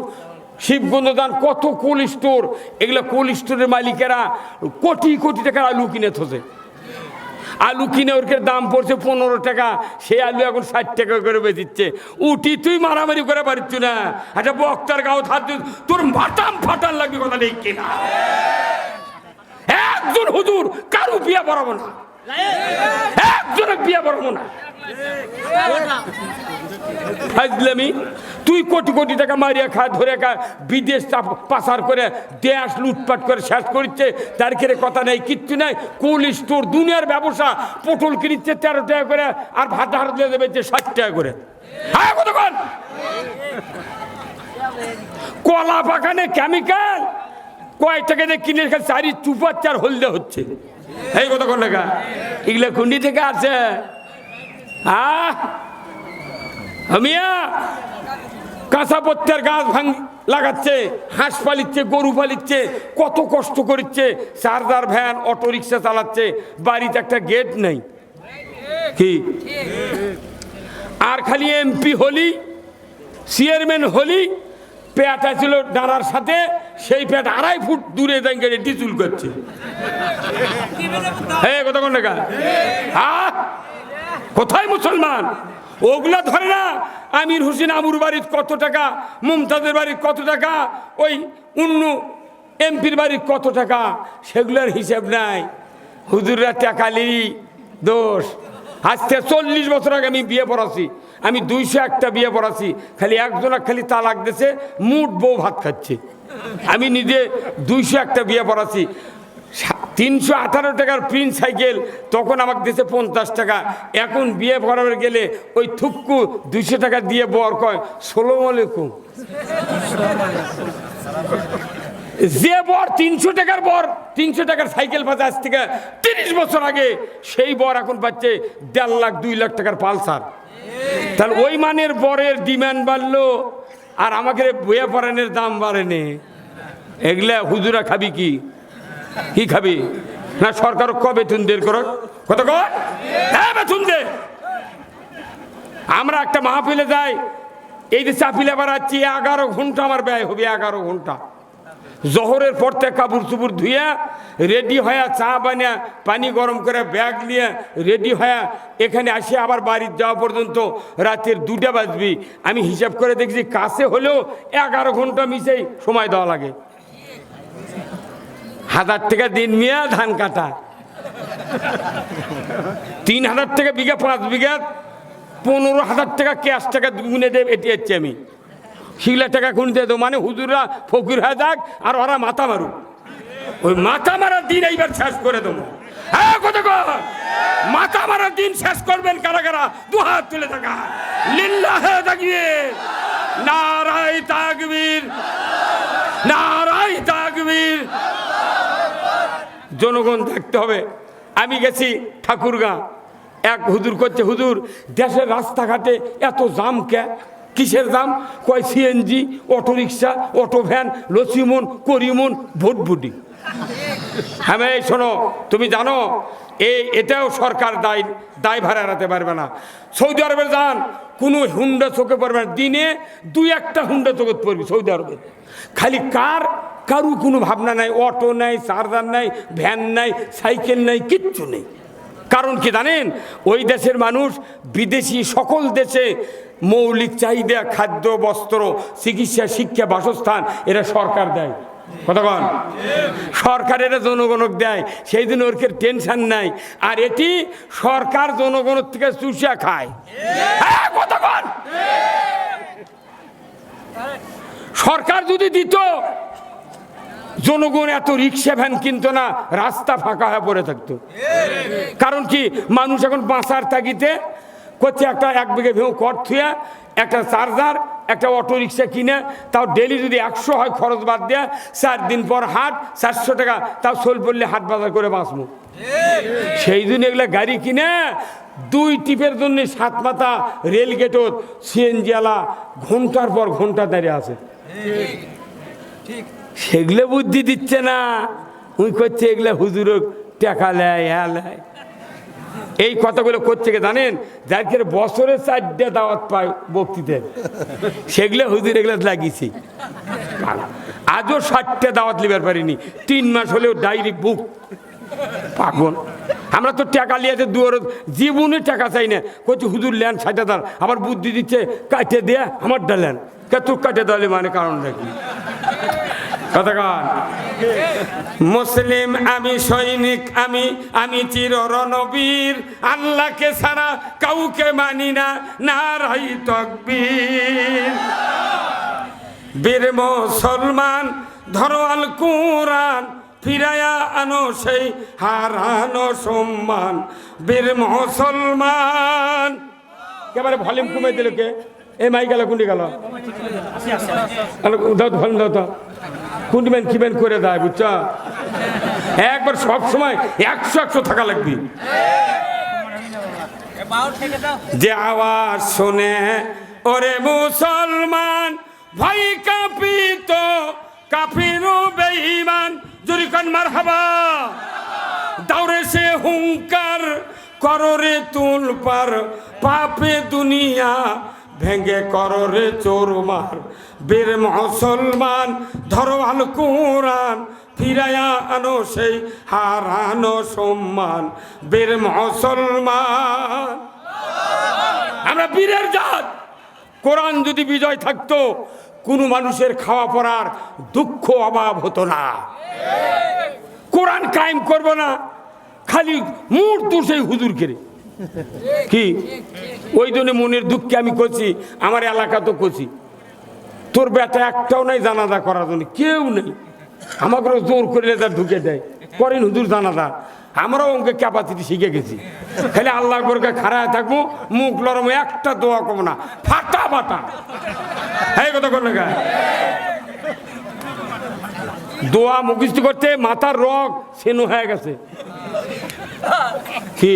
শিবগঞ্জদান, কত কোল্ড স্টোর। এগুলো কোল্ড স্টোরের মালিকেরা কোটি কোটি টাকার আলু কিনে থসে। আলু কিনে ওর দাম পড়ছে 15 টাকা, সেই আলু এখন 60 টাকা করে বেচিচ্ছে। উঠি তুই মারামারি করে পারিস না, আচ্ছা বক্তার গাও থাকতে তোর ফাটান লাগবে, কথা নেই কিনা? একজন হুজুর কারু বিয়া পড়াবো না, একজনের বিয়া পড়াবো না। তুই কোটি কোটি টাকা মারিয়া খা, ধরে খা, বিদেশ পাচার করে দেশ লুটপাট করে শেষ করছে, তার কেড়ে কথা নেই, কিচ্ছু নাই। কোল্ড স্টোর দুনিয়ার ব্যবসা, পটল কিনছে 13 টাকা করে, আর ভাতা হার দিয়ে দেবে 60 টাকা করে। হ্যাঁ, কতক্ষণ? কলা বাগানে কেমিক্যাল কয় টাকা দিয়ে কিনে চারি চুপার 4 হলদে হচ্ছে। এই কতক্ষণ টাকা? এগুলো খুন্ডি থেকে আছে। মিয়া কাঁচা পত্তের গাছ লাগাচ্ছে, হাঁস পালিচ্ছে, গরু পালিচ্ছে, কত কষ্ট করছে, চার্জার ভ্যান অটো রিক্সা চালাচ্ছে, বাড়িতে একটা গেট নেই কি? আর খালি এমপি হলি, চেয়ারম্যান হলি, পেট ছিল ডানার সাথে, সেই পেট 2.5 ফুট দূরে দাঁড়িয়ে ডিচুল করছে। হ্যাঁ, কতক্ষণ টাকা? কোথায় মুসলমান? ওগুলা ধরে না। আমির হোসেন আবুর বাড়ির কত টাকা, মুমতাজের বাড়ির কত টাকা, ওই উন্নু এমপির বাড়ির কত টাকা, সেগুলোর হিসেব নাই। হুজুররা টাকালি দোষ। আজ থেকে 40 বছর আগে আমি বিয়ে পড়াছি, আমি 201টা বিয়ে পড়াছি, খালি একজনের খালি তালাক দিয়েছে, মুঠ বউ ভাত খাচ্ছে। আমি নিজে 201টা বিয়ে পড়াছি। 318 টাকার প্রিন্স সাইকেল তখন আমাকে দিয়েছে 50 টাকা। এখন বিয়ে করাবার গেলে ওই থুক্কু 200 টাকা দিয়ে বর কয় সালাম আলাইকুম। যে বর 300 টাকার বর, 300 টাকার সাইকেল পাচ্ছে আজ থেকে 30 বছর আগে, সেই বর এখন পাচ্ছে 1.5 লাখ 2 লাখ টাকার পালসার। তাহলে ওই মানের বরের ডিমান্ড বাড়লো, আর আমাকে বইয়া পড়ানোর দাম বাড়েনি। এগুলা হুজুরা খাবি কি? কি খাবি? না সরকার বেতন দের করো, কত কর? হ্যাঁ, বেতন দে। আমরা একটা মাহফিলে যাই, এই যে চাপিলে বাড়াচ্ছি, 11 ঘন্টা আমার ব্যয় হবে, 11 ঘন্টা। জোহরের পর থেকে কাপড় চুপুর ধুইয়া রেডি হয়ে, চা বানিয়ে পানি গরম করে ব্যাগ নিয়ে রেডি হয়ে এখানে আসে, আবার বাড়ির যাওয়া পর্যন্ত রাতের 2টা বাজবি। আমি হিসাব করে দেখছি কাছে হলেও 11 ঘন্টা মিশেই সময় দেওয়া লাগে। 1000 টাকা দিন মিয়া ধান কাটা, 3000 টাকা বিঘা, 5 বিঘা 15,000 টাকা ক্যাশ টাকা গুনে দেব। এটি হচ্ছে আমি শিলা টাকা গুনতে দেবো, মানে হুজুররা ফকির হয়ে যাক আর ওরা মাথা মারুক। ওই মাথা মারার দিন এইবার শেষ করে দেবো। হ্যাঁ, কত মাথা মারার দিন শেষ করবেন কারা কারা? 2 হাত তুলে থাকা। লিল্লাহে তাকবীর, নারায়ে তাকবীর, নারায়ে তাকবীর। জনগণ থাকতে হবে। আমি গেছি ঠাকুরগাঁ, এক হুজুর করছে, হুজুর দেশের রাস্তাঘাটে এত জাম কে? কিসের দাম? কয় CNG, auto rickshaw, auto van, লসিমন, করিমন, ভোটভুটি। হ্যাঁ এই শোনো, তুমি জানো এটাও সরকার দায়ভার এড়াতে পারবে না। সৌদি আরবে যান, কোনো হুন্ডা চোখে পড়বে না, দিনে 2-1টা হুন্ডা চোখে পড়বে সৌদি আরবে। খালি কারু কোনো ভাবনা নাই, অটো নাই, চার্জার নাই, ভ্যান নাই, সাইকেল নাই, কিচ্ছু নেই। কারণ কি জানেন? ওই দেশের মানুষ বিদেশি সকল দেশে মৌলিক চাহিদা, খাদ্য, বস্ত্র, চিকিৎসা, শিক্ষা, বাসস্থান এরা সরকার দেয়। কতক্ষণ সরকার এটা জনগণক দেয়, সেই জন্য ওর টেনশন নাই। আর এটি সরকার জনগণের থেকে চুষা খায়। হ্যাঁ, কতক্ষণ সরকার যদি দিত, জনগণ এত রিক্সা ভ্যান কিনতো না, রাস্তা ফাঁকা হয়ে পড়ে থাকতো। কারণ কি, মানুষ এখন বাঁচার তাগিতে করছে একটা 1 বিঘে ভেউ কর থুয়া একটা চার্জার, একটা অটো রিক্সা কিনে, তাও ডেলি যদি 100 হয় খরচ বাদ দেয়া, 4 দিন পর হাট 400 টাকা, তাও সোল পড়লে হাট বাজার করে বাঁচবো। সেই জন্য এগুলা গাড়ি কিনে 2 টিপের জন্য 7 মাথা রেলগেটত সিএনজিওয়ালা ঘন্টার পর ঘন্টা দাঁড়িয়ে আছে। সেগুলো বুদ্ধি দিচ্ছে না, উনি করছে এগুলা হুজুর টাকা লেয়, হ্যাঁ লেয়। এই কথাগুলো করছে কে জানেন? যার কি বছরে 4টা দাওয়াত পায় বক্তৃতার, সেগুলো হুজুর এগুলো লাগিয়েছি। আজও 60টা দাওয়াত লিবার পারিনি, 3 মাস হলেও ডায়েরি বুক। পাগল, আমরা তো টাকা লিয়েছে দুয়ার, জীবনে টাকা চাই না, করছি হুজুর লেন 60,000, আবার বুদ্ধি দিচ্ছে কাটে দেয়া আমার ডালেন, তোর কাটে দালে মানে কারণ নাকি? মুসলিম আমি, সৈনিক আমি চির রণবীর, আল্লাহকে ছাড়া কাউকে মানি না, নারাই তাকবীর। বীর মুসলমান ধরো আল কুরআন, ফিরায়া আনো সেই হারানো সম্মান। বীর মুসলমান, একেবারে ভলিউম কমে দিল কে? এই মাই গেল, কুন্ডি গেল, দাও তো ভলিউম দাও তো, কুন্ডিমেন কিবেন করে দেয়, বুঝছো? একবার সব সময় 100 থাকা লাগবে। যে আওয়াজ শুনে ওরে মুসলমান, ভাই কাঁপিত কাফির বেঈমান, জোরে কান মারহাবা। দাউরে সে হুঙ্কার কররে তুল পার, পাপে দুনিয়া ভেঙ্গে কররে চোরমার। বীর মুসলমান ধরো আল কুরআন, ফিরায়া আনো সেই হারানো সম্মান। বীর মুসলমান, আমরা বীরের জাত। কোরআন যদি বিজয় থাকতো, কোনো মানুষের খাওয়া পড়ার দুঃখ অভাব হতো না। কোরআন কায়েম করবো না, খালি মুঠ দোষে হুজুর কেড়ে কি? ওই জন্য মনের দুঃখে আমি করছি, আমার এলাকা তো করছি, তোর বেটা একটাও নাই জানাজা করার জন্য, কেউ নেই। আমাকে জোর করে তার ঢুকে দেয়, করেন হুজুর জানাজা। আমরাও অঙ্কে ক্যাপাসিটি শিখে গেছি, খালি আল্লাহ করে খাড়ায় থাকবো, মুখ লড়াবো, একটা দোয়া কম না, ফাটা ফাটা। হ্যাঁ, কথা করলে গায়ে দোয়া মুখস্থ করতে মাথার রগ সেনো হয়ে গেছে। কি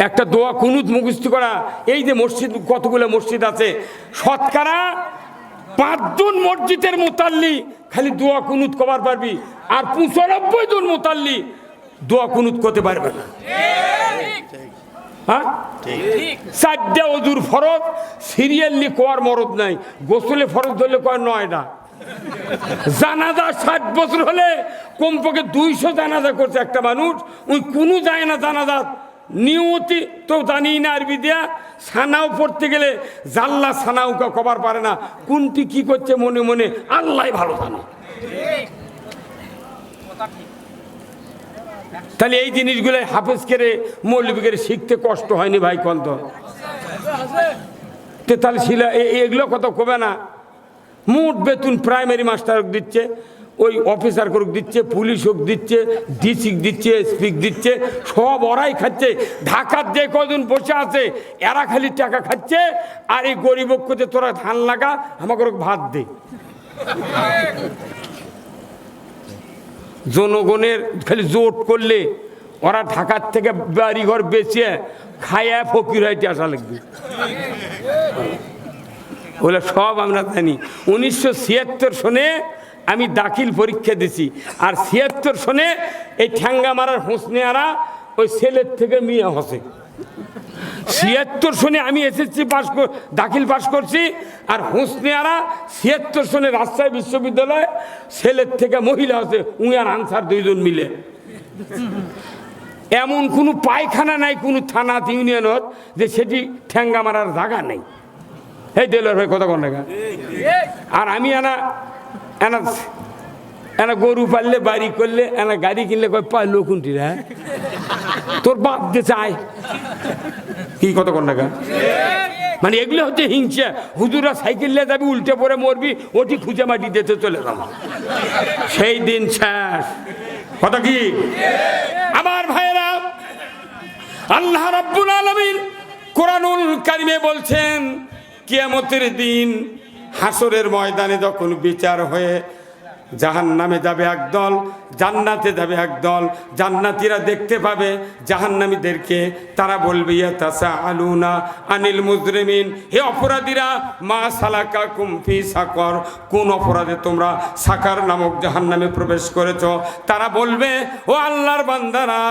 একটা দোয়া কুনুত মুখস্থ করা? এই যে মসজিদ, কতগুলো মসজিদ আছে, শতকরা 5 জন মসজিদের মুতাল্লি খালি দোয়া কুনুত কবার পারবি, আর 95 জন মুতাল্লি দোয়া কুনুত করতে পারবে না। হ্যাঁ, 4টা ওযুর ফরজ, সিরিয়ালি কোয়ার মরদ নাই, গোসলে ফরজ ধরলে কয় 9টা। জানাজা 60 বছর হলে কমপক্ষে 200 জানাজা করছে একটা মানুষ, ওই কোনো যায় না জানাজা নিয়তি তো জানি না। আরবি দেয়া সানাও পড়তে গেলে জাল্লা সানাউকা কবার পারে না, কোনটি কি করছে মনে মনে আল্লাহ ভালো জানে। তাহলে এই জিনিসগুলো হাফেজ করে মৌলবি করে শিখতে কষ্ট হয়নি ভাই? কন্ত তাহলে শিলা এগুলো কত কবে না? মোট বেতন প্রাইমারি মাস্টার দিচ্ছে, ওই অফিসার করুক দিচ্ছে, পুলিশ হোক দিচ্ছে, ডিসি দিচ্ছে, এসপি দিচ্ছে, সব ওরাই খাচ্ছে। ঢাকার যে কজন বসে আছে এরা খালি টাকা খাচ্ছে, আর এই গরিব করছে তোরা ধান লাগা, আমাকে ভাত দে। জনগণের খালি জোট করলে ওরা ঢাকার থেকে বাড়িঘর বেচে খায়া ফকির হইতে আসা লাগবে। বলে সব আমরা জানি। 1976 সনে আমি দাখিল পরীক্ষা দিছি, আর ৭৬ সনে এই ঠ্যাঙ্গা মারার হোসনেয়ারা ওই ছেলের থেকে মেয়ে হসে। ৭৬ সনে আমি এসএসসি দাখিল পাস করছি, আর হোসনেয়ারা ৭৬ সনে রাজশাহী বিশ্ববিদ্যালয় ছেলের থেকে মহিলা হচ্ছে, উঁয়ার আনসার দুইজন মিলে। এমন কোনো পায়খানা নাই কোনো থানা ইউনিয়নত যে সেটি ঠ্যাঙ্গা মারার জায়গা নেই। এই দেলোয়ার ভাই কথা কোন জায়গা? আর আমি এনা এনা এনা গরু পাললে বাড়ি করলে এনা গাড়ি কিনলে কয় পাইলো কোনটি রে, তোর বাপ দে চায় কি কথা কোন জায়গা? মানে এগুলো হচ্ছে হিংসা। হুজুরা সাইকেল নিয়ে যাবি, উল্টে পরে মরবি, ওটি খুঁজে মাটি দিতে চলে যাবো, সেই দিন শেষ। কথা কি আমার ভাইয়েরা? আল্লাহ রাব্বুল আলামিন কোরআনুল কারিমে বলছেন, কিয়ামতের দিন হাসরের ময়দানে যখন বিচার হয়ে জাহান্নামে যাবে একদল, জান্নাতে যাবে একদল। জান্নাতীরা দেখতে পাবে জাহান্নামীদেরকে, তারা বলবে ইয়াতাসাআলুনা আনিল মুজরিমিন, হে অপরাধীরা, মা সালাকাকুম ফি সাকর, কোন অপরাধে তোমরা সাকার নামক জাহান্নামে প্রবেশ করেছো? তারা বলবে, ও আল্লাহর বান্দারা,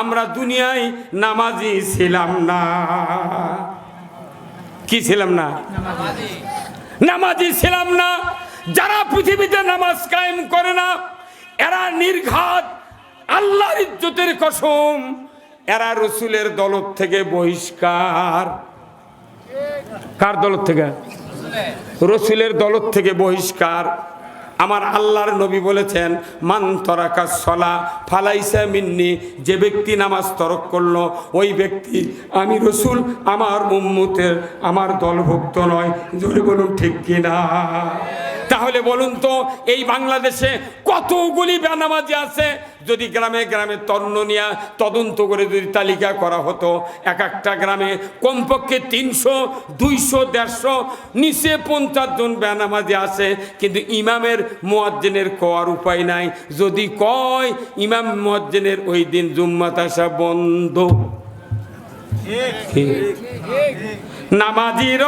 আমরা দুনিয়ায় নামাজি ছিলাম না। কি ছিলাম না? নামাজি ছিলাম না। যারা পৃথিবীতে নামাজ কায়েম করে না, এরা নির্ঘাত আল্লাহর ইজ্জতের কসম, এরা রসুলের দলত থেকে বহিষ্কার। কার দলত থেকে? রসুলের দলত থেকে বহিষ্কার। আমার আল্লাহর নবী বলেছেন, মান তরাকা সলা ফালাইসা মিন্নি, যে ব্যক্তি নামাজ তরক করলো ওই ব্যক্তি, আমি রসুল আমার উম্মতের, আমার দলভুক্ত নয়। জোরে বলুন ঠিক কিনা? তাহলে বলুন তো, এই বাংলাদেশে কতগুলি বেনামাজি আছে? যদি গ্রামে গ্রামে তন্ন তদন্ত করে যদি তালিকা করা হতো, এক একটা গ্রামে কমপক্ষে 300, 200, 150, নিচে 50 জন বেনামাজি আছে। কিন্তু ইমামের মুয়াজ্জিনের কওয়ার উপায় নাই। যদি কয় ইমাম মুয়াজ্জিনের ওই দিন জুম্মাত আসা বন্ধ। নামাজির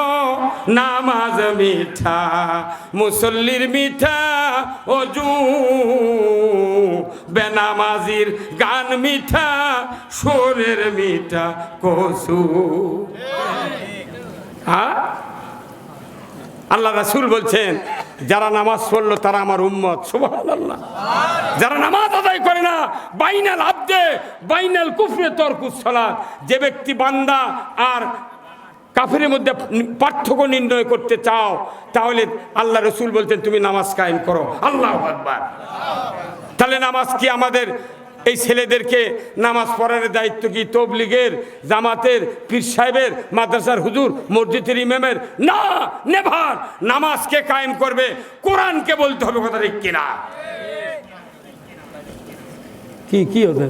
নামাজ মিঠা, মুসল্লির মিঠা অজু, বেনামাজির গান মিঠা, সুরের মিঠা কসু। আল্লাহ রাসূল বলছেন, যারা নামাজ পড়লো তারা আমার উম্মত। সুবহানাল্লাহ। যারা নামাজ আদায় করে না, বাইনাল আবদে বাইনাল কুফরে তরকুস সালাত, যে ব্যক্তি বান্দা আর কাফেরের মধ্যে পার্থক্য নির্ণয় করতে চাও, তাহলে আল্লাহ রসুল বলছেন তুমি নামাজ কায়েম করো। আল্লাহু আকবার। তাহলে নামাজ কি আমাদের এই ছেলেদেরকে নামাজ পড়ার দায়িত্ব কি তবলিগের, জামাতের, পীর সাহেবের, মাদ্রাসার হুজুর, মসজিদের ইমামের? না, নেভার। নামাজকে কায়েম করবে কোরআনকে বলতে হবে। কথা ঠিক কিনা? কি হতে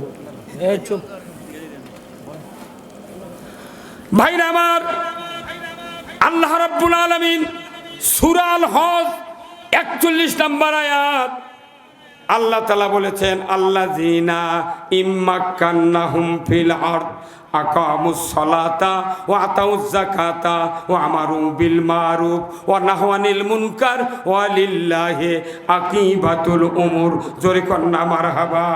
ভাইরা আমার, আল্লাহ রাব্বুল আলামিন সূরা আল হজ 41 নম্বর আয়াত আল্লাহ তাআলা বলেছেন, আল্লাযীনা ইম্মাক্কান্নাহুম ফিল আরদ আকামুস সালাতা ওয়া আতাউজ যাকাতা ওয়া আমারু বিল মারুফ ওয়া নাহাউ আনিল মুনকার ওয়া লিল্লাহি আকিবাতুল উমুর। জোরে কন্না মারহাবা।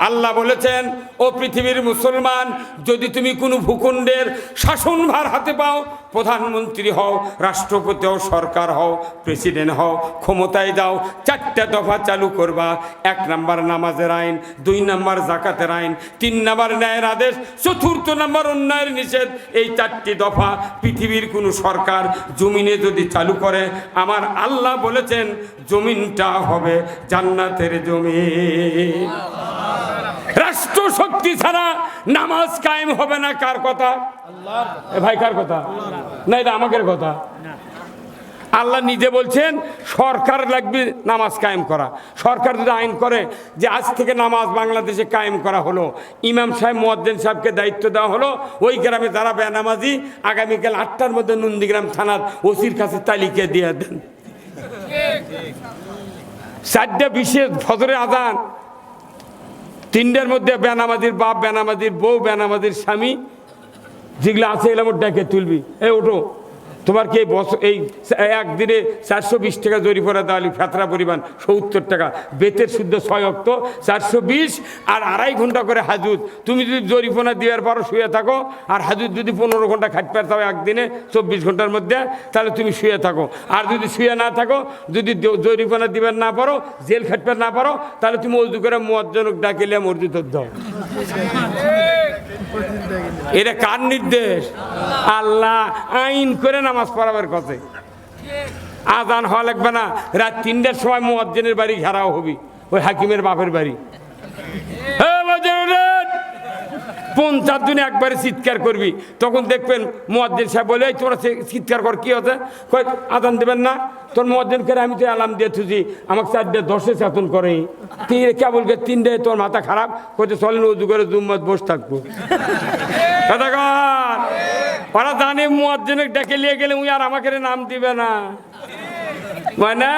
আল্লাহ বলেছেন, ও পৃথিবীর মুসলমান, যদি তুমি কোনো ভূখণ্ডের শাসনভার হাতে পাও, প্রধানমন্ত্রী হও, রাষ্ট্রপতি হও, সরকার হও, প্রেসিডেন্ট হও, ক্ষমতায় যাও, 4টা দফা চালু করবা। 1 নাম্বার নামাজের আইন, 2 নাম্বার জাকাতের আইন, 3 নাম্বার ন্যায়ের আদেশ, 4র্থ নাম্বার অন্যায়ের নিষেধ। এই 4টি দফা পৃথিবীর কোনো সরকার জমিনে যদি চালু করে, আমার আল্লাহ বলেছেন জমিনটা হবে জান্নাতের জমিন। রাষ্ট্র শক্তি ছাড়া নামাজ কায়েম হবে না। কার কথা? ভাই কার কথা? না, এটা আমাদের কথা। আল্লাহ নিজে বলছেন সরকার লাগবে নামাজ কায়েম করা। সরকার যদি আইন করে যে আজ থেকে নামাজ বাংলাদেশে কায়েম করা হলো, ইমাম সাহেব মুয়াজ্জিন সাহেবকে দায়িত্ব দেওয়া হলো, ওই গ্রামে যারা বেনামাজি আগামীকাল 8টার মধ্যে নন্দীগ্রাম থানার ওসির কাছে তালিকা দিয়ে দেন। 4:20 ফজরের আজান, 3টার মধ্যে বেনামাজির বাপ, বেনামাজির বউ, বেনামাজির স্বামী যেগুলো আছে এগুলো ডেকে তুলবি, এই ওঠো তোমার কি এই একদিনে 420 টাকা জরিমানা দেওয়ালি ফেতরা পরিমাণ 70 টাকা, বেতের শুদ্ধ 6 অক্ত 420, আর 2.5 ঘন্টা করে হাজুত। তুমি যদি জরিমানা দেওয়ার পরও শুয়ে থাকো, আর হাজুত যদি 15 ঘন্টা খাটতে পারতে হবে একদিনে 24 ঘন্টার মধ্যে, তাহলে তুমি শুয়ে থাকো। আর যদি শুয়ে না থাকো, যদি জরিমানা দিবার না পারো, জেল খাটতে না পারো, তাহলে তুমি ওযু করে মুয়াজ্জিনক ডাকিলে মসজিদ দাও। এটা কার নির্দেশ? আল্লাহ আইন করে নামাজ পড়াবার কথা। আজান হওয়া লাগবে না, রাত 3টার সময় মুয়াজ্জিনের বাড়ি ঘেরাও হবি, ওই হাকিমের বাপের বাড়ি। 50 জনে একবারে চিৎকার করবি, তখন দেখবেন মুয়াজ্জিন সাহেব বলে, এই তোমরা চিৎকার কর, কি হচ্ছে? কই আজান দেবেন না? তোর মুয়াজ্জিন করে আমি তো অ্যালার্ম দিয়ে থুছি, আমাকে 4:10 চেতন করে। কে বলবে 3টায় তোর মাথা খারাপ করতে, চলেন ওযু করে জুম্মাত বসে থাকবো। কথা কর, ওরা জানে মুয়াজ্জিনকে ডেকে নিয়ে গেলে উনি আর আমাকে নাম দিবে না। মানে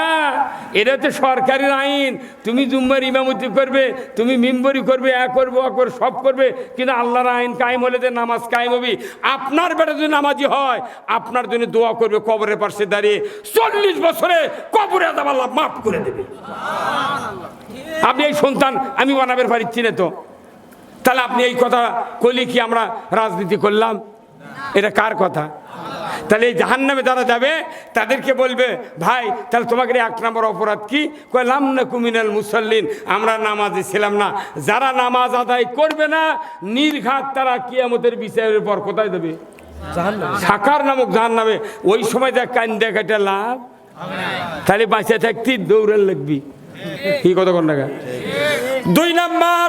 এটা হচ্ছে সরকারি আইন। তুমি জুম্মার ইমামতি করবে, তুমি মিম্বরি করবে, করবো সব করবে, কিন্তু আল্লাহর আইন কায়েম হলে যে নামাজ কায়েম হবি। আপনার বেটা যদি নামাজি হয়, আপনার জন্য দোয়া করবে কবরের পাশে দাঁড়িয়ে, 40 বছরে কবরে আযাব আল্লাহ মাফ করে দেবে। আপনি এই সন্তান আমি বানাবের পারছি না তো, তাহলে আপনি এই কথা কইলে কি আমরা রাজনীতি করলাম? এটা কার কথা? তাহলে এই জাহান্নামে যারা যাবে তাদেরকে বলবে, ভাই তাহলে তোমাকে 1 নম্বর অপরাধ কি? কয় লাম নাকু মিনাল মুসাল্লিন, আমরা নামাজি ছিলাম না। যারা নামাজ আদায় করবে না, নির্ঘাত তারা কিয়ামতের বিচারের পর কোথায় দেবে? সাকার নামক জাহান্নামে। ওই সময় যা কান্দে কাটা লাভ, তাহলে বাঁচে থাকতে দৌড়ের লাগবি। কি কত কোন টাকা? 2 নম্বর,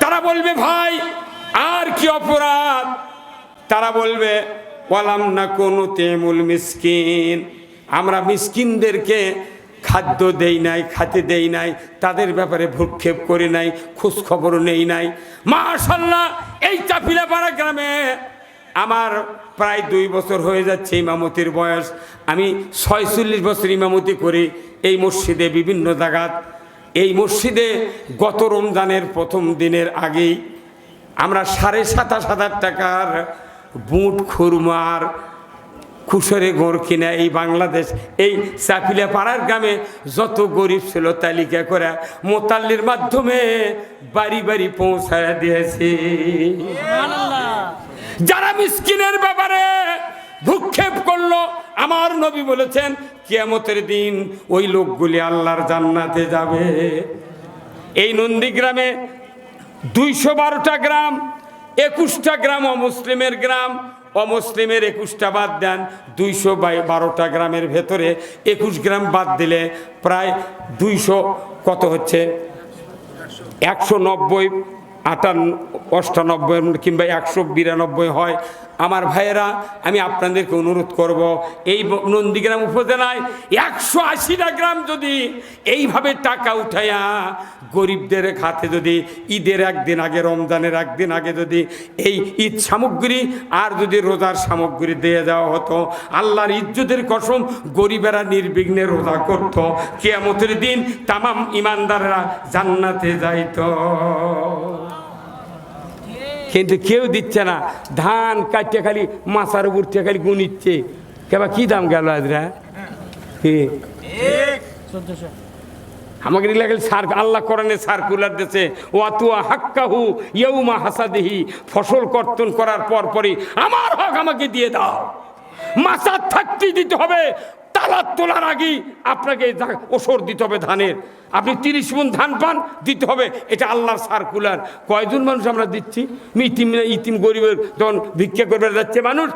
তারা বলবে ভাই আর কি অপরাধ? তারা বলবে ওয়ালাম নাকুনু তেমুল মিসকিন, আমরা মিসকিনদেরকে খাদ্য দেই নাই, খাতে দেই নাই, তাদের ব্যাপারে ভ্রুক্ষেপ করি নাই, খোঁজ খবর নেই নাই। মাশাআল্লাহ, এই চাপিলাপাড়া গ্রামে আমার প্রায় 2 বছর হয়ে যাচ্ছে ইমামতির বয়স। আমি 46 বছর ইমামতি করি এই মসজিদে বিভিন্ন জায়গাত। এই মসজিদে গত রমজানের প্রথম দিনের আগেই আমরা 27,500 টাকার বুট, খুরমার, খুশরে গোড় কিনে এই বাংলাদেশ, এই চাপিলা পাড়ার গ্রামে যত গরিব ছিল তালিকা করে মোতাল্লির মাধ্যমে বাড়ি বাড়ি পৌঁছায় দিয়েছি। যারা মিসকিনের ব্যাপারে ভ্রুক্ষেপ করলো, আমার নবী বলেছেন কিয়ামতের দিন ওই লোকগুলি আল্লাহর জান্নাতে যাবে। এই নন্দীগ্রামে 212টা গ্রাম, 21টা গ্রাম অমুসলিমের গ্রাম। অমুসলিমের 21টা বাদ দেন, 212টা গ্রামের ভেতরে 21 গ্রাম বাদ দিলে প্রায় 200 কত হচ্ছে? 190, 98 কিংবা 192 হয়। আমার ভাইয়েরা, আমি আপনাদেরকে অনুরোধ করব, এই নন্দীগ্রাম উপজেলায় 180টা গ্রাম যদি এইভাবে টাকা উঠাইয়া গরিবদের খাতে যদি ঈদের একদিন আগে, রমজানের একদিন আগে যদি এই ঈদ সামগ্রী আর যদি রোজার সামগ্রী দিয়ে দেওয়া হতো, আল্লাহর ইজ্জতের কসম গরিবেরা নির্বিঘ্নে রোজা করত, কিয়ামতের দিন তামাম ইমানদাররা জান্নাতে যাইত। কিন্তু কেউ দিচ্ছে না। ধান কাটতে খালি মাথার উপর থেকে খালি গুনিচ্ছে। কেবা কি দাম গেল আজরা? আমাকে আল্লাহ কোরআনে সার্কুলার দিয়েছে, ওয়াতুয়া হাক্কাহু ইয়াউমা হাসাদিহি, ফসল কর্তন করার পরই আমার হক আমাকে দিয়ে দাও। মাথার থাকতেই দিতে হবে, তালাত তোলার আগেই আপনাকে ওসর দিতে হবে ধানের। আপনি 30 মণ ধান পান, দিতে হবে। এটা আল্লাহর সার্কুলার। কয়জন মানুষ আমরা দিচ্ছি? ইতিম গরিবের যখন ভিক্ষা করবে যাচ্ছে মানুষ,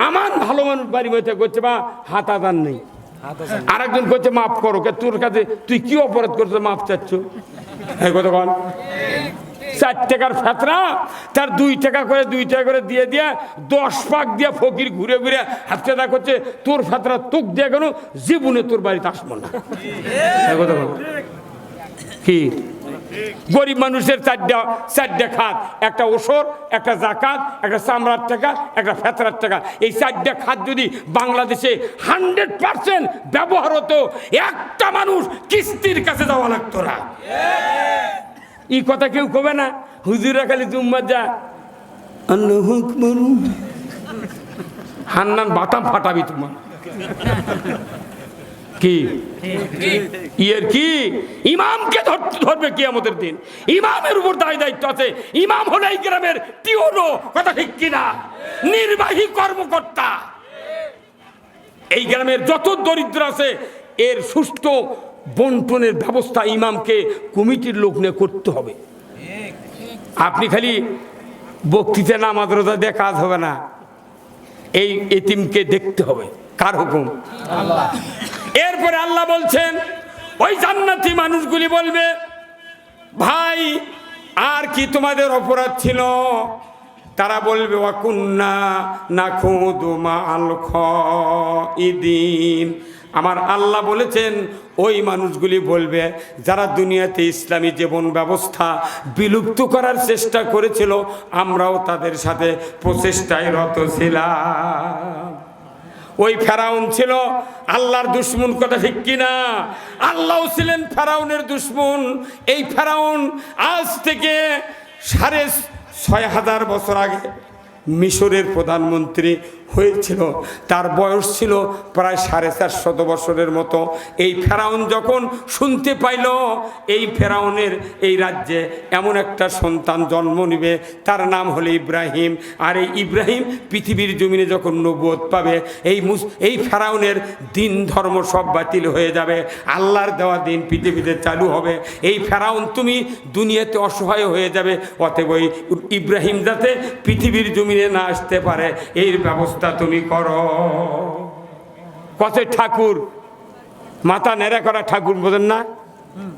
আমার ভালো মানুষ বাড়ি মধ্যে করছে বা হাত আদান নেই, আরেকজন করছে মাফ করো। তোর কাছে তুই কি অপরাধ করছো মাফ চাচ্ছ? এই কতক্ষণ 4 টাকার ফেতরা, তার 2 টাকা করে 2 টাকা করে দিয়ে 10 পাক দিয়ে ফকির ঘুরে ঘুরে হাতটা করছে, তোর ফেতরা তোক দিয়ে কেন জীবনে তোর বাড়িতে আসবো না। কি গরিব মানুষের 4টা খাত, একটা ওসর, একটা জাকাত, একটা চামড়ার টাকা, একটা ফেতরার টাকা। এই 4টা খাত যদি বাংলাদেশে 100% ব্যবহার হতো, একটা মানুষ কিস্তির কাছে যাওয়া লাগতো না। এই কথা কেউ কবে না। হুজুরা খালি জুম্মা যা আল্লাহু আকবার, হান্নান বাতাম ফাটাবি তোমার। কি ইয়ের কি ইমামকে ধরবে কিয়ামতের দিন। ইমামের উপর দায় দায়িত্ব আছে। ইমাম হলো এই গ্রামের টিওনো, কথা ঠিক কিনা, নির্বাহী কর্মকর্তা। এই গ্রামের যত দরিদ্র আছে এর সুষ্ঠু বন্টনের ব্যবস্থা ইমামকে কমিটির লোক নিয়ে করতে হবে। আপনি খালি বক্তৃতা নামাজ রোজা দিয়ে কাজ হবে না, এই এতিমকে দেখতে হবে। কার হুকুম? আল্লাহ। এরপরে আল্লাহ বলছেন ওই জান্নাতি মানুষগুলি বলবে, ভাই আর কি তোমাদের অপরাধ ছিল? তারা বলবে ওয়াকুন্না নাখুদু মাআল খাইদিন। আমার আল্লাহ বলেছেন ওই মানুষগুলি বলবে যারা দুনিয়াতে ইসলামী জীবন ব্যবস্থা বিলুপ্ত করার চেষ্টা করেছিল, আমরাও তাদের সাথে প্রচেষ্টায় রত ছিলাম। ওই ফেরাউন ছিল আল্লাহর দুশমন, কথা ঠিক কিনা? আল্লাহও ছিলেন ফেরাউনের দুশমন। এই ফেরাউন আজ থেকে ৬৫০০ বছর আগে মিশরের প্রধানমন্ত্রী হয়েছিল। তার বয়স ছিল প্রায় ৪৫০ বছরের মতো। এই ফেরাউন যখন শুনতে পাইল এই ফেরাউনের এই রাজ্যে এমন একটা সন্তান জন্ম নিবে, তার নাম হলো ইব্রাহিম, আর এই ইব্রাহিম পৃথিবীর জমিনে যখন নবুয়ত পাবে এই ফেরাউনের দিন ধর্ম সব বাতিল হয়ে যাবে, আল্লাহর দেওয়া দিন পৃথিবীতে চালু হবে। এই ফেরাউন তুমি দুনিয়াতে অসহায় হয়ে যাবে, অতএব ওই ইব্রাহিম যাতে পৃথিবীর জমিনে না আসতে পারে এর ব্যবস্থা তুমি করো। কছে ঠাকুর মাথা নেড়া করা ঠাকুর বোঝেন না,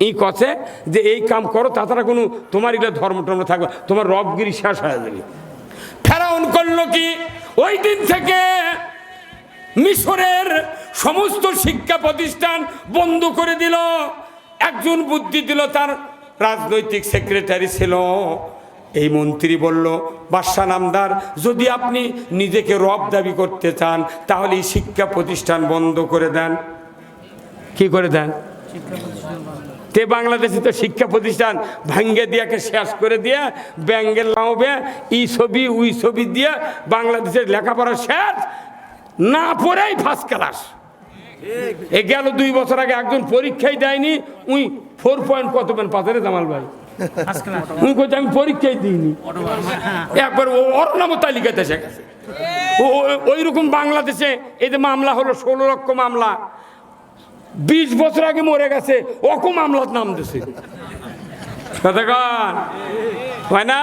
এই কছে যে এই কাম করো, তাছাড়া কোনো তোমার এগুলো ধর্ম টর্ম থাকবে, তোমার রবগিরি শেষ হয়ে যাবে। ফেরাউন করলো কি? ওই দিন থেকে মিশরের সমস্ত শিক্ষা প্রতিষ্ঠান বন্ধ করে দিল। একজন বুদ্ধি দিল, তার রাজনৈতিক সেক্রেটারি ছিল। এই মন্ত্রী বলল, বাদশাহ নামদার, যদি আপনি নিজেকে রব দাবি করতে চান তাহলে এই শিক্ষা প্রতিষ্ঠান বন্ধ করে দেন। কি করে দেন? তে বাংলাদেশে তো শিক্ষা প্রতিষ্ঠান ভাঙ্গে দিয়াকে শেষ করে দিয়া ব্যাঙ্গের লাউবে ই ছবি উই ছবি দিয়া বাংলাদেশের লেখাপড়া শেষ, না পড়েই ফার্স্ট ক্লাস। এ গেল ২ বছর আগে একজন পরীক্ষাই দেয়নি, উই 4 পয়েন্ট কত পেন পাথরে জামাল ভাই, আমি পরীক্ষাই দিইনি, একবার ওর নাম তালিকাতে এসে গেছে। ওই রকম বাংলাদেশে এই যে মামলা হলো ১৬ লক্ষ মামলা, ২০ বছর আগে মরে গেছে, ওরকম মামলার নাম দিছে। হয় না?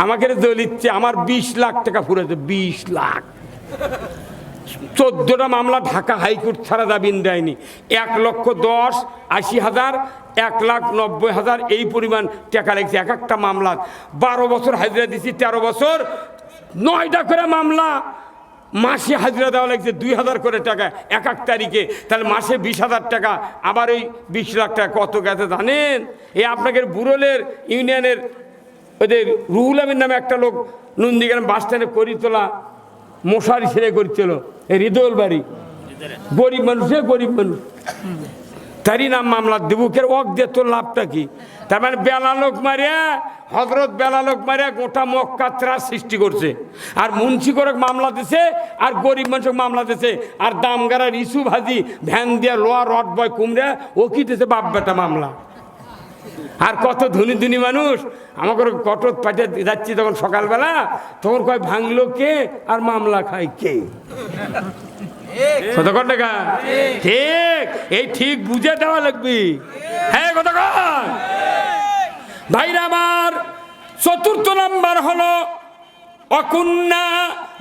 আমাকে দলিচ্ছে আমার ২০ লাখ টাকা ফুরেছে, ২০ লাখ। ১৪টা মামলা ঢাকা হাইকোর্ট ছাড়া জামিন দেয়নি। ১,১০,৮০,০০০, ১,৯০,০০০ এই পরিমাণ টাকা লাগছে এক একটা মামলা। ১২ বছর হাজিরা দিচ্ছি, ১৩ বছর ৯টা করে মামলা, মাসে হাজিরা দেওয়া লাগছে ২,০০০ করে টাকা এক এক তারিখে। তাহলে মাসে ২০,০০০ টাকা, আবার ওই ২০ লাখ টাকা কত গেছে জানেন? এই আপনাকে বুড়োলের ইউনিয়নের ওদের রুহুল আমিন নামে একটা লোক নন্দীগ্রাম বাস স্ট্যান্ডে করিতলা মশারি ছেড়ে করছিল, এই হৃদয়ল বাড়ি, গরিব মানুষে গরিব মানুষ, তারই নাম মামলা দেবুকের অক দিয়ে তোর লাভটা কি? তার মানে বেলালোক মারিয়া, হজরত বেলালোক মারিয়া গোটা মক্কা ত্রাস সৃষ্টি করছে, আর মুন্সি করে মামলা দিছে, আর গরিব মানুষকে মামলা দিছে, আর দামগাড়ার ইস্যু ভাজি ভ্যান দিয়া লোয়া রড বয় কুমড়া ও কি দিছে বাপ বেটা মামলা। আর কত ধনী ধনী মানুষ আমাকে কটত পাঠিয়ে যাচ্ছি তখন সকালবেলা, তখন কয় ভাঙলো কে আর মামলা খায় কে? কতক্ষণ টাকা? ঠিক, এই ঠিক বুঝে দেওয়া লাগবে। হ্যাঁ কতক্ষণ ভাইরা আমার। ৪র্থ নাম্বার হলো অকুন্না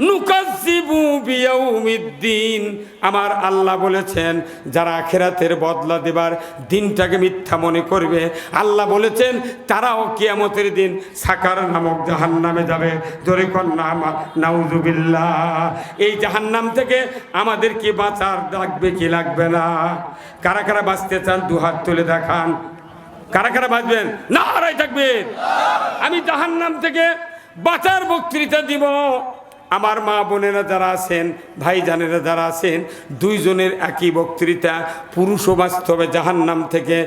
নুকাজ্জিবু বিয়াউমিদ্দিন। আমার আল্লাহ বলেছেন যারা আখিরাতের বদলা দেবার দিনটাকে মিথ্যা মনে করবে, আল্লাহ বলেছেন তারাও কিয়ামতের দিন সাকার নামক জাহান্নামে যাবে। জোরে কন্যা নাউজুবিল্লাহ। এই জাহান্নাম থেকে আমাদের কি বাঁচার লাগবে কি লাগবে না? কারা কারা বাঁচতে চান দুহাত তুলে দেখান। কারা কারা বাঁচবেন? নারায় থাকবেন। আমি জাহান্নাম থেকে বাঁচার বক্তৃতা দিব। আমার মা বোনেরা যারা আছেন, ভাইজানেরা যারা আছেন, দুইজনের একই বক্তৃতা। পুরুষও বাঁচতে হবে জাহান্নাম থেকে,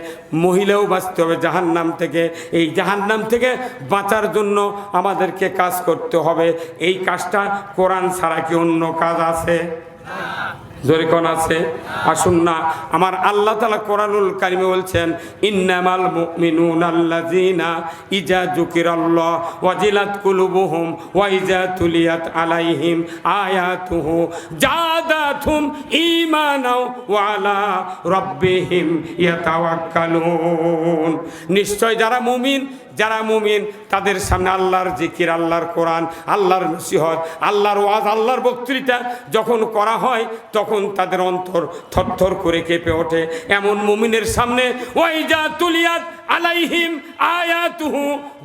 মহিলাও বাঁচতে হবে জাহান্নাম থেকে। এই জাহান্নাম থেকে বাঁচার জন্য আমাদেরকে কাজ করতে হবে। এই কাজটা কোরআন ছাড়া কি অন্য কাজ আছে? জোরে কোন আছে? আসুন না, আমার আল্লাহ তাআলা কোরআনুল কারিমে বলছেন, ইন্নামাল মুমিনুনা আল্লাযিনা ইজা যুকিরাল্লাহ ওয়াজিলাত কুলুবুহুম ওয়া ইজা তুলিয়াত আলাইহিম আয়াতুহু জাদাতুহুম ঈমানাও ওয়া আলা রাব্বিহিম ইয়াতাওয়াক্কালুন। নিশ্চয় যারা মুমিন তাদের সামনে আল্লাহর জিকির, আল্লাহর কোরআন, আল্লাহর নসিহত, আল্লাহর ওয়াজ, আল্লাহর বক্তৃতা যখন করা হয় তখন তাদের অন্তর থরথর করে কেঁপে ওঠে। এমন মুমিনের সামনে ওয়াইজা তুলিয়াত আলাইহিম আয়াতুহু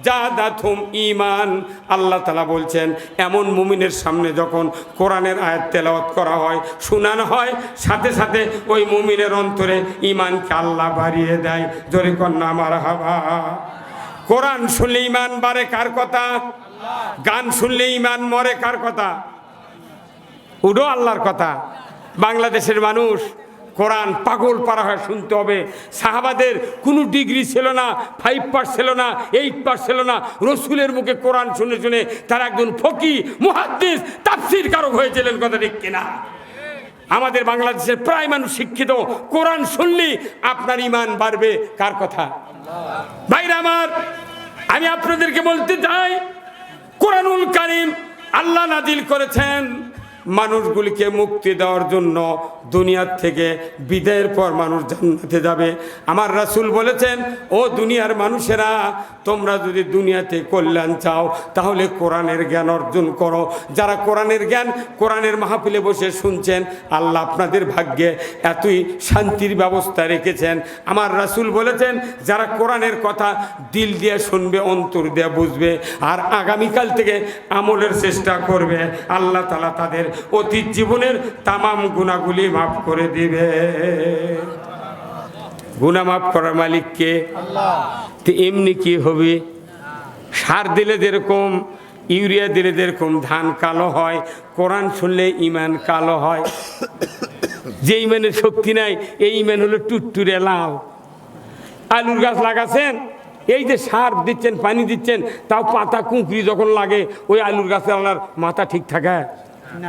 জাদাতুহুম ঈমান, আল্লাহ তাআলা বলছেন এমন মুমিনের সামনে যখন কোরআনের আয়াত তেলাওয়াত করা হয়, শোনানো হয়, সাথে সাথে ওই মুমিনের অন্তরে ঈমানকে আল্লাহ বাড়িয়ে দেয়। জোরে কন্যা মারহাবা। কোরআন শুনলে ঈমান বাড়ে কার কথা? গান শুনলে ঈমান মরে কার কথা? উডো আল্লাহর কথা। বাংলাদেশের মানুষ কোরআন পাগল পারা হয় শুনতে হবে। সাহাবাদের কোনো ডিগ্রি ছিল না, 5 পাস ছিল না, 8 পাস ছিল না। রসুলের মুখে কোরআন শুনে শুনে তারা একজন ফকি, মুহাদ্দিস, তাফসীর কারক হয়েছিলেন। কথা ঠিক কিনা? আমাদের বাংলাদেশের প্রায় মানুষ শিক্ষিত। কোরআন শুনলেই আপনার ঈমান বাড়বে কার কথা? ভাইরা আমার, আমি আপনাদেরকে বলতে চাই, কোরআনুল কারীম আল্লাহ নাজিল করেছেন মানুষগুলিকে মুক্তি দেওয়ার জন্য। দুনিয়ার থেকে বিদায়ের পর মানুষ জান্নাতে যাবে। আমার রাসূল বলেছেন, ও দুনিয়ার মানুষেরা, তোমরা যদি দুনিয়াতে কল্যাণ চাও তাহলে কোরআনের জ্ঞান অর্জন করো। যারা কোরআনের জ্ঞান কোরআনের মাহফিলে বসে শুনছেন, আল্লাহ আপনাদের ভাগ্যে এতই শান্তির ব্যবস্থা রেখেছেন। আমার রাসূল বলেছেন, যারা কোরআনের কথা দিল দিয়ে শুনবে, অন্তর দিয়ে বুঝবে, আর আগামীকাল থেকে আমলের চেষ্টা করবে, আল্লাহ তাআলা তাদের অতীত জীবনের তামাম গুনাহগুলি মাফ করে দিবে। গুনাহ মাফ করার মালিক কে? আল্লাহ। তো এমনি কি হবে? সার দিলে যেরকম, ইউরিয়া দিলে যেরকম ধান কালো হয়, কোরআন শুনলে ঈমান কালো হয়। যে ঈমানের শক্তি নাই, এই ঈমান হলো টুটটুরে লাল। আলুর গাছ লাগাছেন, এই যে সার দিচ্ছেন, পানি দিচ্ছেন, তাও পাতা কুঁকড়ি যখন লাগে, ওই আলুর গাছের আল্লাহর মাথা ঠিক থাকে?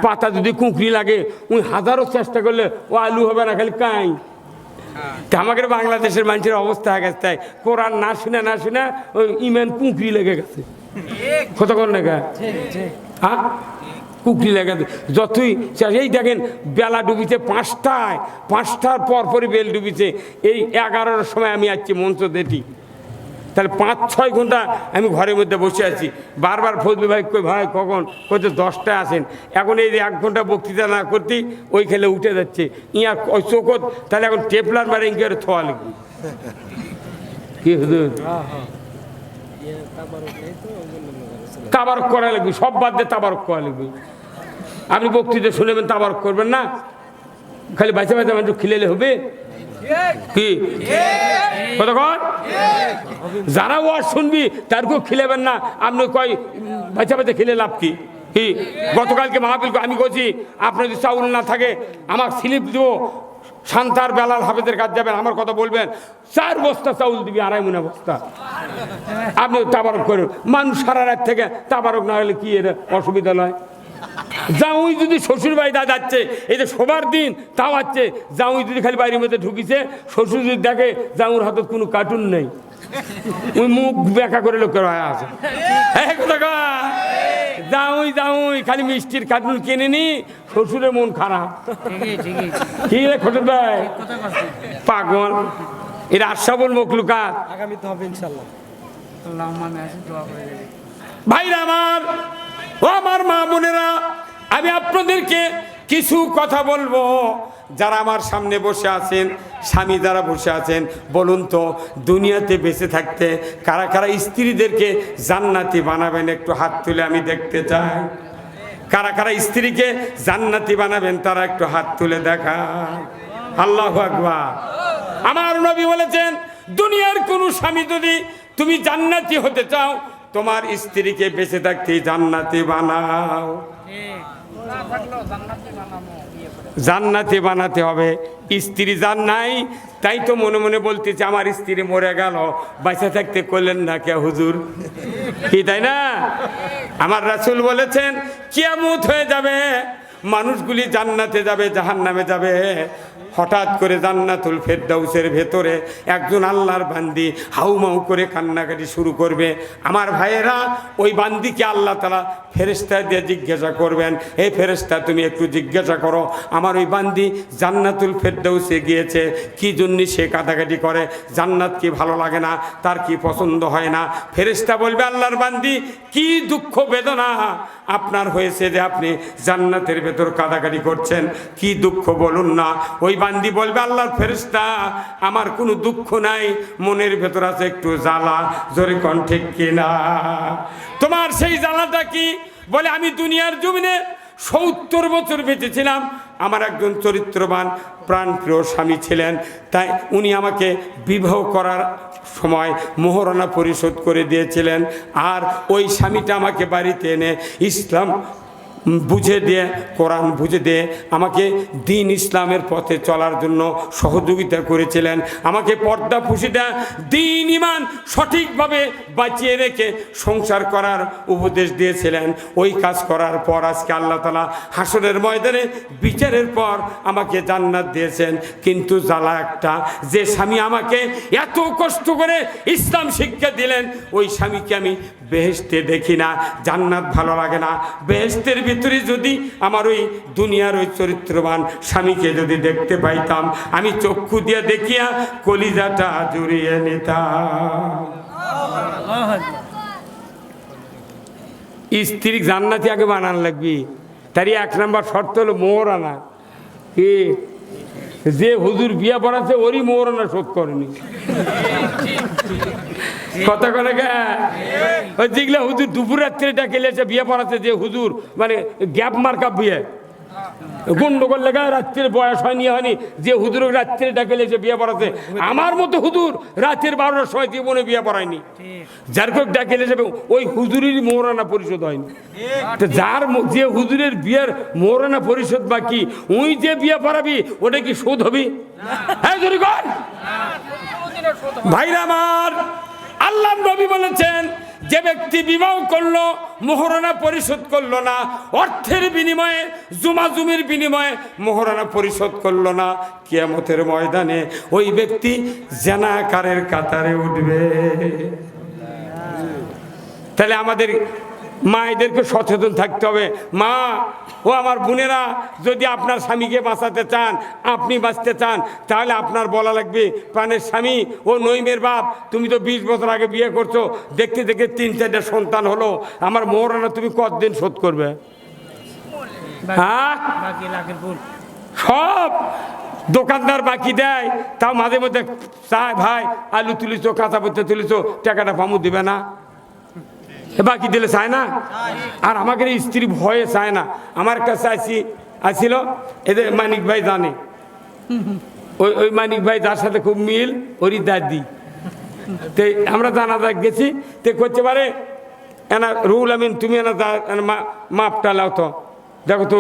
পাতা যদি কুঁকড়ি লাগে, ওই হাজারো চেষ্টা করলে ও আলু হবে না, খালি কাই। তা আমাদের বাংলাদেশের মানুষের অবস্থা হয়ে গেছে তাই, কোরআন না শুনে ওই ঈমান কুঁকড়ি লেগে গেছে। কতক্ষণ লেগে? হ্যাঁ, কুকরি লেগে যতই। এই দেখেন, বেলা ডুবিছে 5টায়, 5টার পরপরই বেল ডুবিছে। এই 11টার সময় আমি আসছি মঞ্চ দেখি, তাহলে 5-6 ঘন্টা আমি ঘরের মধ্যে বসে আছি। বারবার ফজলু ভাই কই, ভাই কখন? কইতে 10টায় আসেন। এখন এই যে 1 ঘন্টা বক্তৃতা না করতেই ওই খেলে উঠে যাচ্ছে ইয়া ওই চোখত। তাহলে এখন টেপলার মারে ইঙ্কে থোয়া লিখবি কি হুজুর? তাবারক করা লাগবে, সব বাদ দিয়ে তাবারক করা লাগবে। আপনি বক্তৃতা শুনেবেন, তাবারক করবেন না, খালি বাঁচা বাঁচা মানুষ খিলেলে হবে কি? কতক্ষণ? যারা ওয়াজ শুনবি তারকেও খিলেবেন না। আপনি কয় বাঁচা বাঁচা খিলে লাভ কি? গতকালকে মাহফিল আমি বলছি, আপনার যদি চাউল না থাকে আমার স্লিপ দিব, শান্তার বেলাল হাফেজের কাজ যাবেন, আমার কথা বলবেন, 4 বস্তা চাউল দিবি, 2.5 মণ বস্তা। আপনি তাবারক করুন। মানুষ সারা রাত থেকে তাবারক না হলে কি এর অসুবিধা নয়? জাউই যদি শ্বশুর বাড়ি যাচ্ছে, এই যে সবার দিন তাও আছে, জাউই যদি খালি বাড়ির মধ্যে ঢুকিছে, শ্বশুর যদি দেখে জাউর হাতত কোনো কার্টুন নেই, ওই মুখ বেঁকা করে লোকের আছে, জাউই খালি মিষ্টির কার্টুন কিনে নি, শ্বশুরের মন খারাপ। কি রে খোটর ভাই, পাগল, এর আশাবল মখলুকাত। ভাইরা আমার, ও আমার মা বোনেরা, আমি আপনাদেরকে কিছু কথা বলবো। যারা আমার সামনে বসে আছেন, স্বামী যারা বসে আছেন, বলুন তো দুনিয়াতে বেঁচে থাকতে কারা কারা স্ত্রীদেরকে জান্নাতি বানাবেন? একটু হাত তুলে আমি দেখতে চাই। কারা কারা স্ত্রীকে জান্নাতি বানাবেন তারা একটু হাত তুলে দেখা। আল্লাহু আকবার। আমার নবী বলেছেন, দুনিয়ার কোন স্বামী যদি তুমি জান্নাতি হতে চাও তোমার স্ত্রীকে বেঁচে থাকতে জান্নাতি বানাও। জান্নাতি বানাতে হবে। স্ত্রী যার নাই, তাই তো মনে মনে বলতেছে আমার স্ত্রী মরে গেল, বেঁচে থাকতে করলেন না কে হুজুর, কি তাই না? আমার রাসূল বলেছেন কিয়ামত হয়ে যাবে, মানুষগুলি জান্নাতে যাবে জাহান্নামে যাবে। হঠাৎ করে জান্নাতুল ফেরদাউসের ভেতরে একজন আল্লাহর বান্দি হাউমাউ করে কান্নাকাটি শুরু করবে। আমার ভাইয়েরা, ওই বান্দিকে আল্লাহ তাআলা ফেরেশতা দিয়ে জিজ্ঞাসা করবেন, এই ফেরেশতা তুমি একটু জিজ্ঞাসা করো আমার ওই বান্দি জান্নাতুল ফেরদাউসে গিয়েছে কি জন্য সে কাটাকাটি করে, জান্নাত কি ভালো লাগে না, তার কি পছন্দ হয় না? ফেরেশতা বলবে আল্লাহর বান্দি কি দুঃখ বেদনা আপনার হয়েছে যে আপনি জান্নাতের ভেতর কাটাকাটি করছেন, কি দুঃখ বলুন না। ওই বান্দি বলবে আল্লাহর ফেরেশতা আমার কোনো দুঃখ নাই, মনের ভেতর আছে একটু জ্বালা, জোরে কোন ঠিক কিনা? তোমার সেই জ্বালাটা কি? বলে আমি দুনিয়ার জমিনে 70 বছর বেঁচেছিলাম, আমার একজন চরিত্রবান প্রাণপ্রিয় স্বামী ছিলেন, তাই উনি আমাকে বিবাহ করার সময় মোহরানা পরিশোধ করে দিয়েছিলেন। আর ওই স্বামীটা আমাকে বাড়িতে এনে ইসলাম বুঝে দিয়ে, কোরআন বুঝে দিয়ে আমাকে দিন ইসলামের পথে চলার জন্য সহযোগিতা করেছিলেন, আমাকে পর্দা পুশিদা দিন ইমান সঠিকভাবে বাঁচিয়ে রেখে সংসার করার উপদেশ দিয়েছিলেন। ওই কাজ করার পর আজকে আল্লাহ তাআলা হাসরের ময়দানে বিচারের পর আমাকে জান্নাত দিয়েছেন। কিন্তু জ্বালা একটা, যে স্বামী আমাকে এত কষ্ট করে ইসলাম শিক্ষা দিলেন, ওই স্বামীকে আমি বেহেশতে দেখি না, জান্নাত ভালো লাগে না। বেহেশতের ভিতরে যদি আমার ওই দুনিয়ার ওই চরিত্রবান স্বামীকে যদি দেখতে পাইতাম, আমি চক্ষু দিয়ে দেখিয়া কলিজাটা জুড়িয়ে নিতাম। স্ত্রী জান্নাতি আগে বানান লাগবি, তারই 1 নম্বর শর্ত হলো মোহরানা। কি যে হুজুর বিয়া পড়াচ্ছে ওরই মোহরানা শোধ করেনি, কথা করে যেগুলা হুজুর দুপুর রাত্রে ডাকে বিয়ে পড়াচ্ছে, যে হুজুর মানে গ্যাপ মার্কা বিয়ে গন্ডগোল লেগে রাত্রের বয়স হয়নি হয়নি, যে হুজুর রাত্রে ডাকে লেছে বিয়ে পড়াচ্ছে। আমার মতো হুজুর রাতের 12টার সময় জীবনে বিয়ে পড়ায়নি, যার কেউ ডাকে লেছে ওই হুজুরেরই মোহরানা পরিশোধ হয়নি। যার যে হুজুরের বিয়ের মোহরানা পরিশোধ বাকি, ওই যে বিয়ে পড়াবি ওটা কি শোধ হবি? হ্যাঁ ভাইরা আমার, আল্লাহ নবী বলেছেন যে ব্যক্তি বিবাহ করলো মোহরানা পরিশোধ করলো না, অর্থের বিনিময়ে জুমাজুমির বিনিময়ে মোহরানা পরিশোধ করলো না, কিয়ামতের ময়দানে ওই ব্যক্তি জানাকারের কাতারে উঠবে। তাহলে আমাদের মায়েদেরকে সচেতন থাকতে হবে। মা ও আমার বোনেরা, যদি আপনার স্বামীকে বাঁচাতে চান, আপনি বাঁচতে চান, তাহলে আপনার বলা লাগবে প্রাণের স্বামী ও নইমের বাপ, তুমি তো 20 বছর আগে বিয়ে করছো, দেখতে দেখতে 3-4টা সন্তান হলো, আমার মোহরানা তুমি কতদিন শোধ করবে? হ্যাঁ, সব দোকানদার বাকি দেয়, তাও মাঝে মধ্যে চায় ভাই আলু তুলিছো, কাঁচা পত্তা তুলিছো, টাকাটা ফামু দিবে না, বাকি দিলে চায় না। আর আমাকে স্ত্রী ভয়ে চায় না। আমার কাছে আসছিল এদের মানিক ভাই জানে, ওই মানিক ভাই যার সাথে খুব মিল, ওরই দাদি। তো আমরা জানাজা গেছি, তো করতে পারে এনা রুল আমিন তুমি এনা মাপটা লাও তো, দেখো তো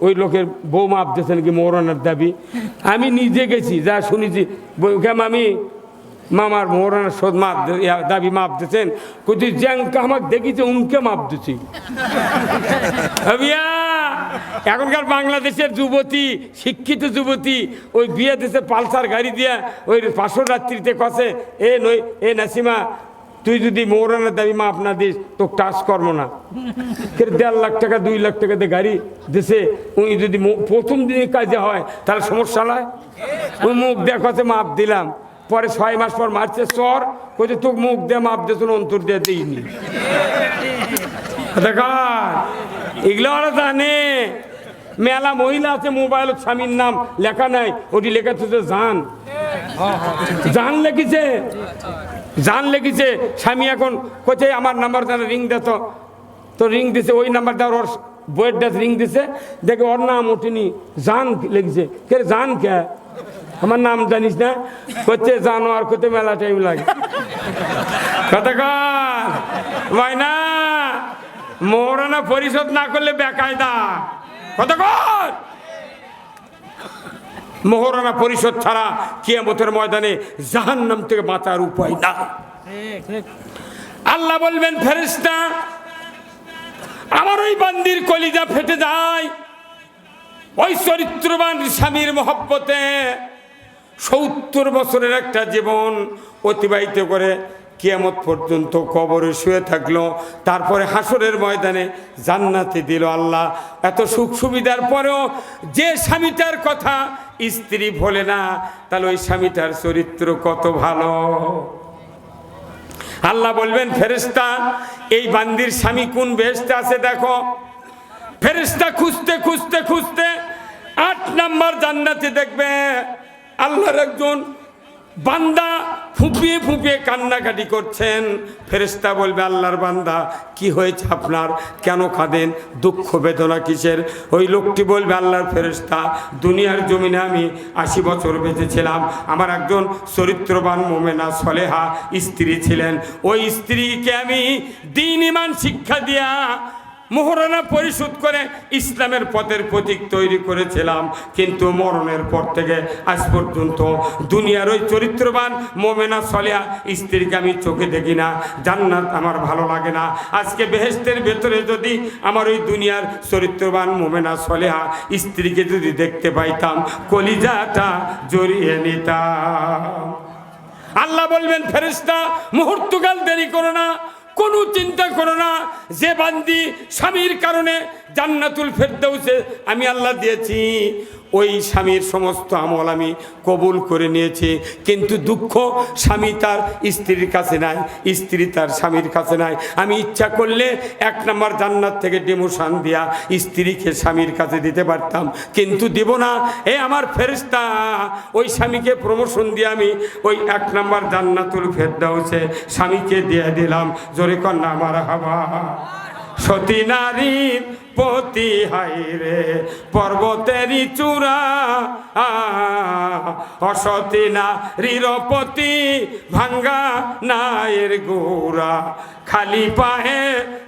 ওই লোকের বউ মাপ দিয়েছে নাকি মোহরানার দাবি। আমি নিজে গেছি, যা শুনেছি আমি মামার মোহরানার শোধ মাপ দাবি মাপ দিয়েছেন, কোথায় জ্যাংকা আমাকে দেখিছে উনকে মাপ দিচ্ছি। এখনকার বাংলাদেশের যুবতী, শিক্ষিত যুবতী, ওই বিয়ে দিচ্ছে পালসার গাড়ি দিয়া, ওই 500 রাত্রিতে কষে এ নাসিমা তুই যদি মোহরানার দাবি মাপ না দিস তো টাচ করবো না। 1.5 লাখ টাকা 2 লাখ টাকা দিয়ে গাড়ি দিছে, উনি যদি প্রথম দিনে কাজে হয় তাহলে সমস্যা নয়। ওই মুখ দেখাতে মাপ দিলাম, পরে 6 মাস পর মারছে চর, কইছে তোকে মুখ দিয়ে মাপ দিয়েছ, অন্তর দিয়ে দিইনি। দেখা এগুলো ওরা জানে। মেলা মহিলা আছে মোবাইল স্বামীর নাম লেখা নাই, ওটি লেখা হচ্ছে জান লেগেছে, জান লেগেছে। স্বামী এখন কোথায় আমার নাম্বার জানে রিং দিত, তো রিং দিছে, ওই নাম্বার দেওয়ার ওর বইয়ের ডাস রিং দিছে, দেখে ওর নাম ওঠেনি, জান লেগেছে। কে জান কে? আমার নাম জানিস না? করতে জানো আর করতে মেলা টাইম লাগে। কথা কর ময়না মোহরানা পরিশোধ না করলে বেকায়দা। কতক্ষণ মোহরানা পরিশোধ ছাড়া কিয়ামতের ময়দানে জাহান্নাম থেকে বাঁচার উপায় না। আল্লাহ বলবেন ফেরেশতা আমার ওই বান্দির কলিজা ফেটে যায়, ওই চরিত্রবান স্বামীর মহব্বতে 70 বছরের একটা জীবন অতিবাহিত করে কিয়ামত পর্যন্ত কবরে শুয়ে থাকলো, তারপরে হাসরের ময়দানে জান্নাতে দিল। আল্লাহ এত সুখ সুবিধার পরেও যে স্বামীটার কথা স্ত্রী ভোলে না, তাহলে ওই স্বামীটার চরিত্র কত ভালো। আল্লাহ বলবেন ফেরেশতা এই বান্দির স্বামী কোন বেহেশতে আছে দেখো। ফেরেশতা খুঁজতে খুঁজতে খুঁজতে 8 নম্বর জান্নাতে দেখবে আল্লাহর একজন বান্দা ফুঁপিয়ে ফুঁপিয়ে কান্নাকাটি করছেন। ফেরেশতা বলবে আল্লাহর বান্দা কি হয়েছে আপনার, কেন কাঁদেন, দুঃখ বেদনা কিসের? ওই লোকটি বলবে আল্লাহর ফেরেশতা দুনিয়ার জমিনে আমি 80 বছর বেঁচেছিলাম, আমার একজন চরিত্রবান মোমেনা সলেহা স্ত্রী ছিলেন, ওই স্ত্রীকে আমি দ্বীন ঈমান শিক্ষা দিয়া মোহরানা পরিশোধ করে ইসলামের পথের প্রতীক তৈরি করেছিলাম, কিন্তু মরণের পর থেকে আজ পর্যন্ত দুনিয়ার ওই চরিত্রবান মোমেনা সলেহা স্ত্রীকে আমি চোখে দেখি না, জান্নাত আমার ভালো লাগে না। আজকে বেহেশতের ভেতরে যদি আমার ওই দুনিয়ার চরিত্রবান মোমেনা সলেহা স্ত্রীকে যদি দেখতে পাইতাম কলিজাটা জড়িয়ে নিতাম। আল্লাহ বলবেন ফেরেশতা মুহূর্তকাল দেরি করো না, কোনো চিন্তা করো না, যে বান্দি স্বামীর কারণে জান্নাতুল ফেরদাউসে আমি আল্লাহ দিয়েছি, ওই স্বামীর সমস্ত আমল আমি কবুল করে নিয়েছি, কিন্তু দুঃখ স্বামী তার স্ত্রীর কাছে নাই, স্ত্রী তার স্বামীর কাছে নাই। আমি ইচ্ছা করলে 1 নম্বর জান্নাত থেকে ডিমোশন দিয়া স্ত্রীকে স্বামীর কাছে দিতে পারতাম, কিন্তু দিব না। এ আমার ফেরেশতা ওই স্বামীকে প্রমোশন দিয়ে আমি ওই 1 নম্বর জান্নাতুল ফেরদাউসে স্বামীকে দিয়ে দিলাম। জোরে কন্যা আমার হাওয়া। সতী নারীর পতি হাইরে পর্বতেরই চূড়া, অসতী নারীর পতি ভাঙ্গা নায়ের গোড়া, খালি পায়ে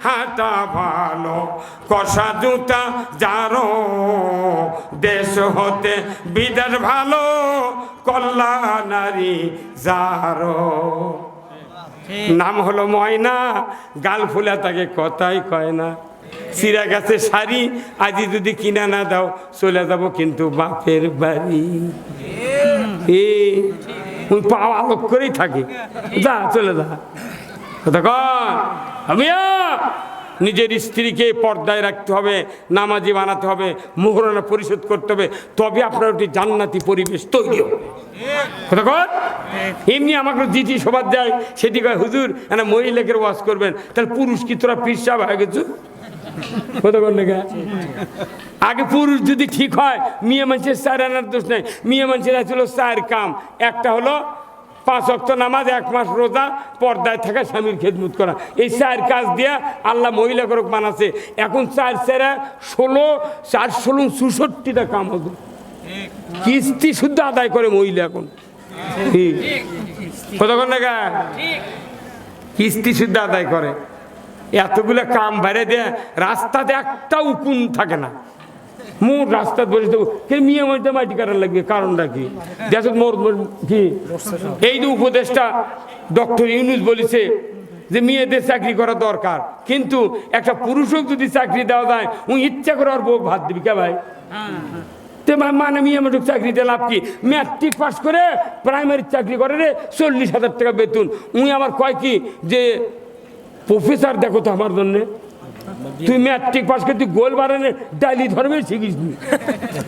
হাঁটা ভালো কষা জুতা যারো, দেশ হতে বিদেশ ভালো কল্লা নারী যারো। নাম হলো ময়না, গাল ফুলা তাকে কথাই কয় না, চিরা গাছে শাড়ি আজি যদি কিনা না দাও চলে যাব কিন্তু বাপের বাড়ি। পাওয়া আলোক করেই থাকে, যা চলে যা। আমিয়া নিজের স্ত্রীকে পর্দায় রাখতে হবে, নামাজি বানাতে হবে, মোহরানা পরিশোধ করতে হবে, তবে আপনার একটি জান্নাতি পরিবেশ তৈরি হবে। এমনি আমাকে জিটি সবার দেয়, সেটি কয় হুজুর একটা মহিলাকে ওয়াজ করবেন, তাহলে পুরুষ কি তোরা পীর সাহেব হয়ে গেছো? আগে পুরুষ যদি ঠিক হয়, মেয়ে মানুষের 4 আনার দোষ নেই। মেয়ে মানুষের ছিল 4 কাম, একটা হলো 5 ওয়াক্ত নামাজ, 1 মাস রোজা, পর্দায় থাকা, স্বামীর খেদমত করা। এই 4 কাজ দিয়া আল্লাহ মহিলা করক বানাচ্ছে। এখন 4 4 16 4 16 64টা কাম হবে, কিস্তি শুদ্ধ আদায় করে মহিলা এখন। কতক্ষণ দেখা কিস্তি শুদ্ধ আদায় করে, এতগুলো কাম বাইরে দেয়, রাস্তাতে একটা উকুন থাকে না। মোট রাস্তা বসে দেবো মেয়ে মধ্যে মাটি কাটার লাগবে, কারণটা কি? দেশ মোর কি এই যে উপদেশটা ডক্টর ইউনুস বলেছে যে মেয়েদের চাকরি করা দরকার, কিন্তু একটা পুরুষও যদি চাকরি দেওয়া যায় ও ইচ্ছা করে আর বউ ভাত দিবি কে ভাই? মানে মেয়ে মানুষ চাকরি দিয়ে লাভ কি? ম্যাট্রিক পাস করে প্রাইমারি চাকরি করে রে 40,000 টাকা বেতন। উনি আমার কয় কি যে প্রফেসর দেখো তো আমার জন্যে, তুই ম্যাট্রিক পাস করে তুই গোল বাড়ানে ডাইলি ধর্মে শিখিস নি,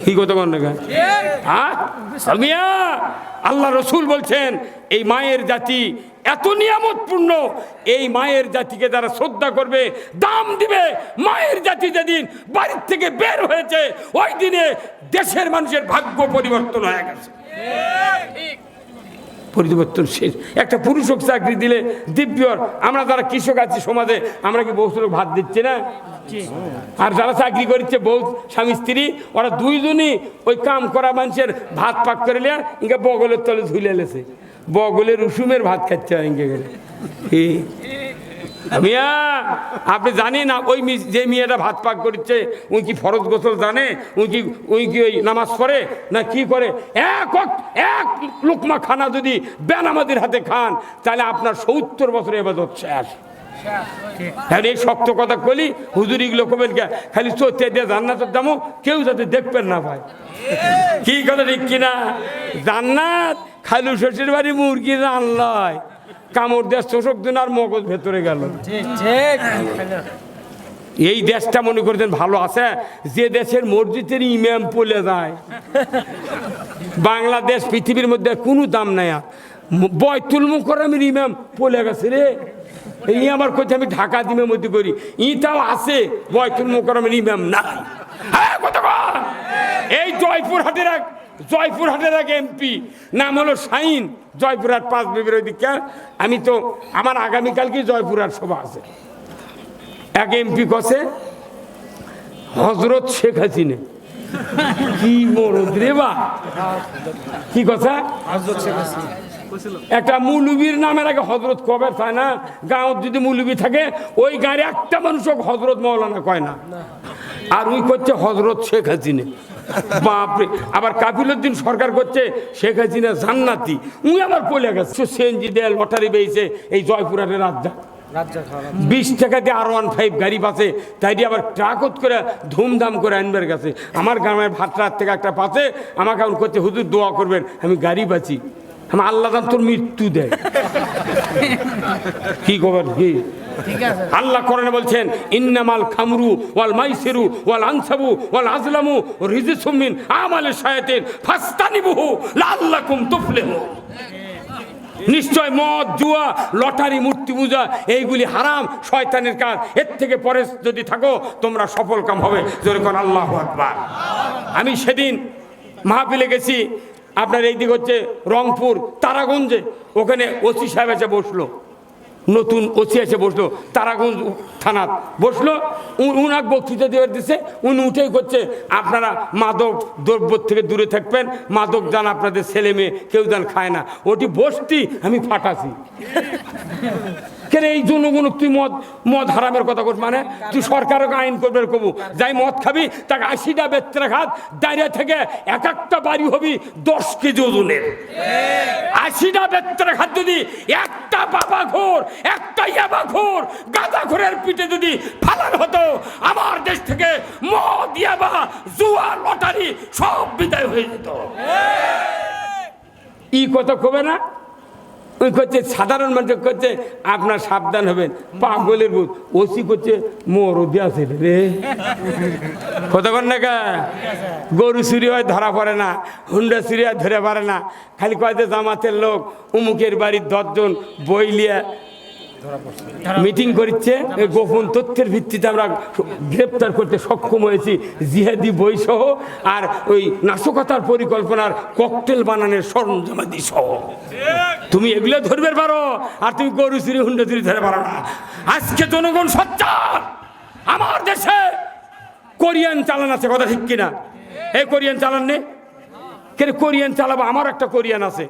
কি কথা বল না? আল্লাহ রসুল বলছেন এই মায়ের জাতি এত নিয়ামতপূর্ণ, এই মায়ের জাতিকে যারা শ্রদ্ধা করবে, দাম দিবে, মায়ের জাতি যেদিন বাড়ির থেকে বের হয়েছে ওই দিনে দেশের মানুষের ভাগ্য পরিবর্তন হয়ে গেছে। পরিবর্তন শেষ। একটা পুরুষক চাকরি দিলে দিব্যর, আমরা যারা কৃষক আছি সমাজে, আমরা কি বহু ভাত দিচ্ছি না? আর যারা চাকরি করছে বউ স্বামী স্ত্রী, ওরা দুইজনই ওই কাম করা মানুষের ভাত পাক করে লিয়া ইনকে বগলের তলে ঝুলে লেছে, বগলের উসুমের ভাত খাচ্ছে ইনকে গেলে। মিয়া আপনি জানেন না ওই যে মেয়েটা ভাত পাক করছে উনি কি ফরজ গোসল জানে? উনি কি ওই নামাজ পড়ে না কি করে? এক লোকমা খানা যদি বেনামাজির হাতে খান তাহলে আপনার ৭০ বছর এবাদত শেষ। হ্যাঁ, এই শক্ত কথা বলি হুজুর এগুলো কবেন কে খালি চোখে দিয়ে জান্নাতের দামও কেউ যাতে দেখবেন না ভাই। কি কথা ঠিক কিনা? জান্নাত খালু শ্বশুর বাড়ি মুরগি রানলয়, কামড় দেশ চোষক দিন আর মগজ ভেতরে গেল। এই দেশটা মনে করছেন ভালো আছে যে দেশের মসজিদের ইমাম পলে যায়। বাংলাদেশ পৃথিবীর মধ্যে কোনো দাম নাই। বয়তুল মুকাররমের ইমাম পলে গেছে রে। এই আমার কথা আমি ঢাকা দিমের মধ্যে করি, ইটাও আছে, বয়তুল মুকাররমের ইমাম নাই। এই জয়পুরহাটের এক এমপি নাম হলো শাহিন, জয়পুরহাট 5 বিবির ওই দিককার। আমি তো আমার আগামীকালকে জয়পুরহাট সভা আছে। এক এমপি কছে হজরত শেখ হাসিনা। কি মরদ রে বা, কি কথা? একটা মুলুবির নামের আগে হজরত কবে চায় না? গাঁৱত যদি মুলুবি থাকে ওই গাড়ি একটা মানুষ হজরত মৌলানা কয় না, আর ওই করছে হজরত শেখ হাসিনা। বাপরে! আবার কাফিলউদ্দিন সরকার করছে শেখ হাসিনা জান্নাতি। উনি আবার পলে গেছে সিএনজি দিয়ে লটারি পেয়েছে এই জয়পুরহাটের রাজ্জা। 20 টাকা দিয়ে R15 গাড়ি পাচ্ছে, তাই দিয়ে আবার ট্রাকত করে ধুমধাম করে আনবার গেছে। আমার গ্রামের ভাটরার থেকে একটা পাচ্ছে, আমাকে এখন করছে হুজুর দোয়া করবেন আমি গাড়ি বাঁচি। আমি আল্লাহ তোর মৃত্যু দেয়। কি খবর? কি আল্লাহ কোরআনে বলছেন ইন্নামাল খামরু ওয়াল মাইসিরু ওয়াল আনসাবু ওয়াল আজলামু রিজসুম মিন আমালিশ শায়াতিন ফাস্তানিবুহু লাআল্লাকুম তুফলিহুন। নিশ্চয় মদ, জুয়া, লটারি, মূর্তি পূজা এইগুলি হারাম, শয়তানের কাজ। এর থেকে পরে যদি থাকো তোমরা সফল কাম হবে। জোরে কোন আল্লাহু আকবার। আমি সেদিন মাহফিলে গেছি, আপনার এই দিক হচ্ছে রংপুর তারাগঞ্জে, ওখানে ওসি সাহেব এসে বসলো, নতুন ওসি এসে বসলো, তারাগঞ্জ থানার বসলো। উনাক বক্তৃতা দেওয়ার দিচ্ছে, উনি উঠেই করছে আপনারা মাদক দ্রব্য থেকে দূরে থাকবেন, মাদক যান আপনাদের ছেলে মেয়ে কেউ যান খায় না। ওটি বসতি আমি ফাটাছি। কেন এই জনগণ তুই মদ হারামের কথা কর? মানে তুই সরকারকে আইন করবে কবু, যাই মদ খাবি তাকে 80টা বেত্রা খাত দাঁড়িয়ে থেকে এক একটা বাড়ি হবি 10 কেজি ওজনের। 80টা বেত্রা খাত যদি একটা বাবা ঘোর, একটা ইয়াবা ঘোর, গাঁদা ঘোরের পিঠে যদি ফালান হতো, আমার দেশ থেকে মদ, ইয়াবা, জুয়া, লটারি সব বিদায় হয়ে যেত। ই কথা কবে না? ওই করছে সাধারণ মানুষ করছে আপনার সাবধান হবেন, পাগলের ভূত। ওসি করছে মরদি আছে রে। কথা কর না কা? গরু চুরি হয় ধরা পড়ে না, হুন্ডা চুরি হয় ধরে পারে না, খালি কয়েছে জামাতের লোক উমুকের বাড়ির 10 জন বইলিয়া মিটিং করছে। গোপন তথ্যের ভিত্তিতে আমরা গ্রেপ্তার করতে সক্ষম হয়েছি, জিহাদি বই সহ আর ওই নাশকতার পরিকল্পনার ককটেল বানানোর সরঞ্জামাদি সহ। তুমি এগুলো ধরবে পারো, আর তুমি গরু চুরি, হুন্ডা চুরি ধরে পারো না। আজকে জনগণ সচ্চার। আমার দেশে কোরিয়ান চালান আছে, কথা ঠিক কিনা? এই কোরিয়ান চালান নেই কেন? কোরিয়ান চালাবো, আমার একটা কোরিয়ান আছে।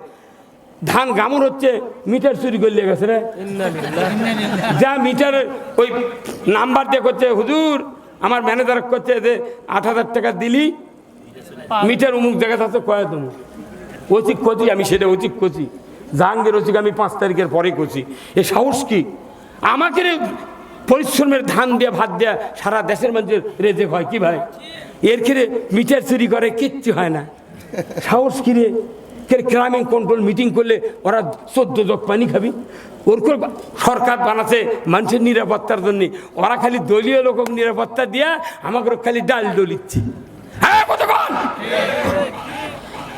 ধান গামন হচ্ছে মিটার চুরি করলে গেছে রে, যা মিটার ওই নাম্বার দিয়ে করছে হুজুর, আমার ম্যানেজার করছে যে 8,000 টাকা দিলি মিটার অমুক জায়গাতে আছে, কয়া তুমি ওচিক করছি। আমি সেটা ওচিক করছি, জাহাঙ্গীর ওচিক আমি 5 তারিখের পরে করছি। এ সাহস কি? আমাকে পরিশ্রমের ধান দিয়ে ভাত দেয়া সারা দেশের মানুষের রেজেক হয় কি ভাই? এর ক্ষেত্রে মিটার চুরি করে কিচ্ছু হয় না। সাহস কি রে? ক্রাইম কন্ট্রোল মিটিং করলে ওরা 14 জগ পানি খাবি। ওর সরকার বানাচ্ছে মানুষের নিরাপত্তার জন্য, ওরা খালি দলীয় লোক নিরাপত্তা দিয়া আমাকে খালি ডাল দলিচ্ছি। হ্যাঁ কতক্ষণ?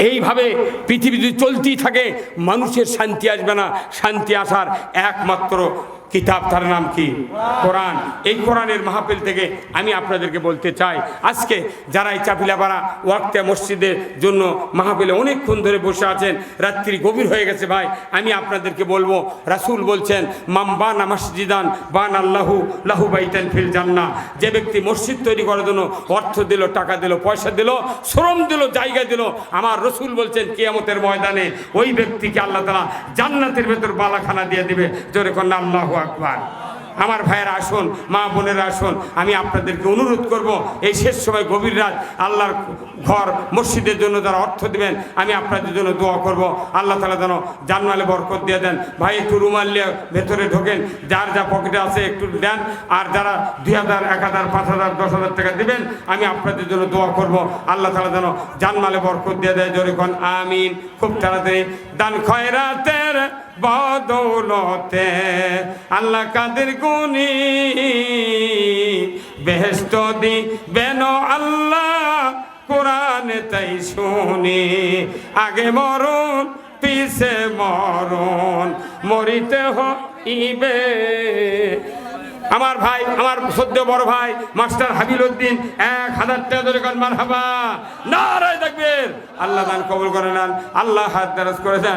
এইভাবে পৃথিবী যদি চলতেই থাকে মানুষের শান্তি আসবে না। শান্তি আসার একমাত্র কিতাব, তার নাম কি? কোরআন। এই কোরআনের মাহফিল থেকে আমি আপনাদেরকে বলতে চাই, আজকে যারা এই চাপিলাপাড়া ওয়াক্তে মসজিদের জন্য মাহফিলে অনেকক্ষণ ধরে বসে আছেন, রাত্রি গভীর হয়ে গেছে ভাই, আমি আপনাদেরকে বলবো রাসূল বলছেন মাম বানা মসজিদান বান আল্লাহু লাহু বাইতান ফিল জান্নাহ। যে ব্যক্তি মসজিদ তৈরি করার জন্য অর্থ দিল, টাকা দিল, পয়সা দিল, শ্রম দিল, জায়গা দিল, আমার রাসূল বলছেন কিয়ামতের ময়দানে ওই ব্যক্তিকে আল্লাহ তাআলা জান্নাতের ভেতর বালাখানা দিয়ে দিবে। জোরে কন্যা আল্লাহু আকবার। আমার ভাইয়েরা আসুন, মা বোনেরা আসুন, আমি আপনাদেরকে অনুরোধ করব এই শেষ সময় গভীর রাত আল্লাহর ঘর মসজিদের জন্য যারা অর্থ দিবেন আমি আপনাদের জন্য দোয়া করব। আল্লাহ তাআলা যেন জানমালে বরকত দিয়ে দেন। ভাই একটু রুমাল নিয়ে ভেতরে ঢোকেন, যার যা পকেটে আছে একটু দেন, আর যারা 2000, 1000, 5000, 10,000 টাকা দিবেন আমি আপনাদের জন্য দোয়া করব। আল্লাহ তাআলা যেন জানমালে বরকত দিয়ে দেয়। জোরে কোন আমিন। খুব তাড়াতাড়ি দান খয়রাতের বদৌলতে আল্লাহ কাদের গুনি বেহেশত দিবেন আল্লাহ কোরআনে তাই শুনি। আগে মরণ পিছে মরণ মরিতে হইবে। আমার ভাই, আমার সদ্য বড় ভাই মাস্টার হাবিল উদ্দিন 1000 টাকা ধরে করেন মারহাবা, নারায়ে তাকবীর। আল্লাহ দান কবুল করে নেন, আল্লাহ হাত দারাজ করেছেন।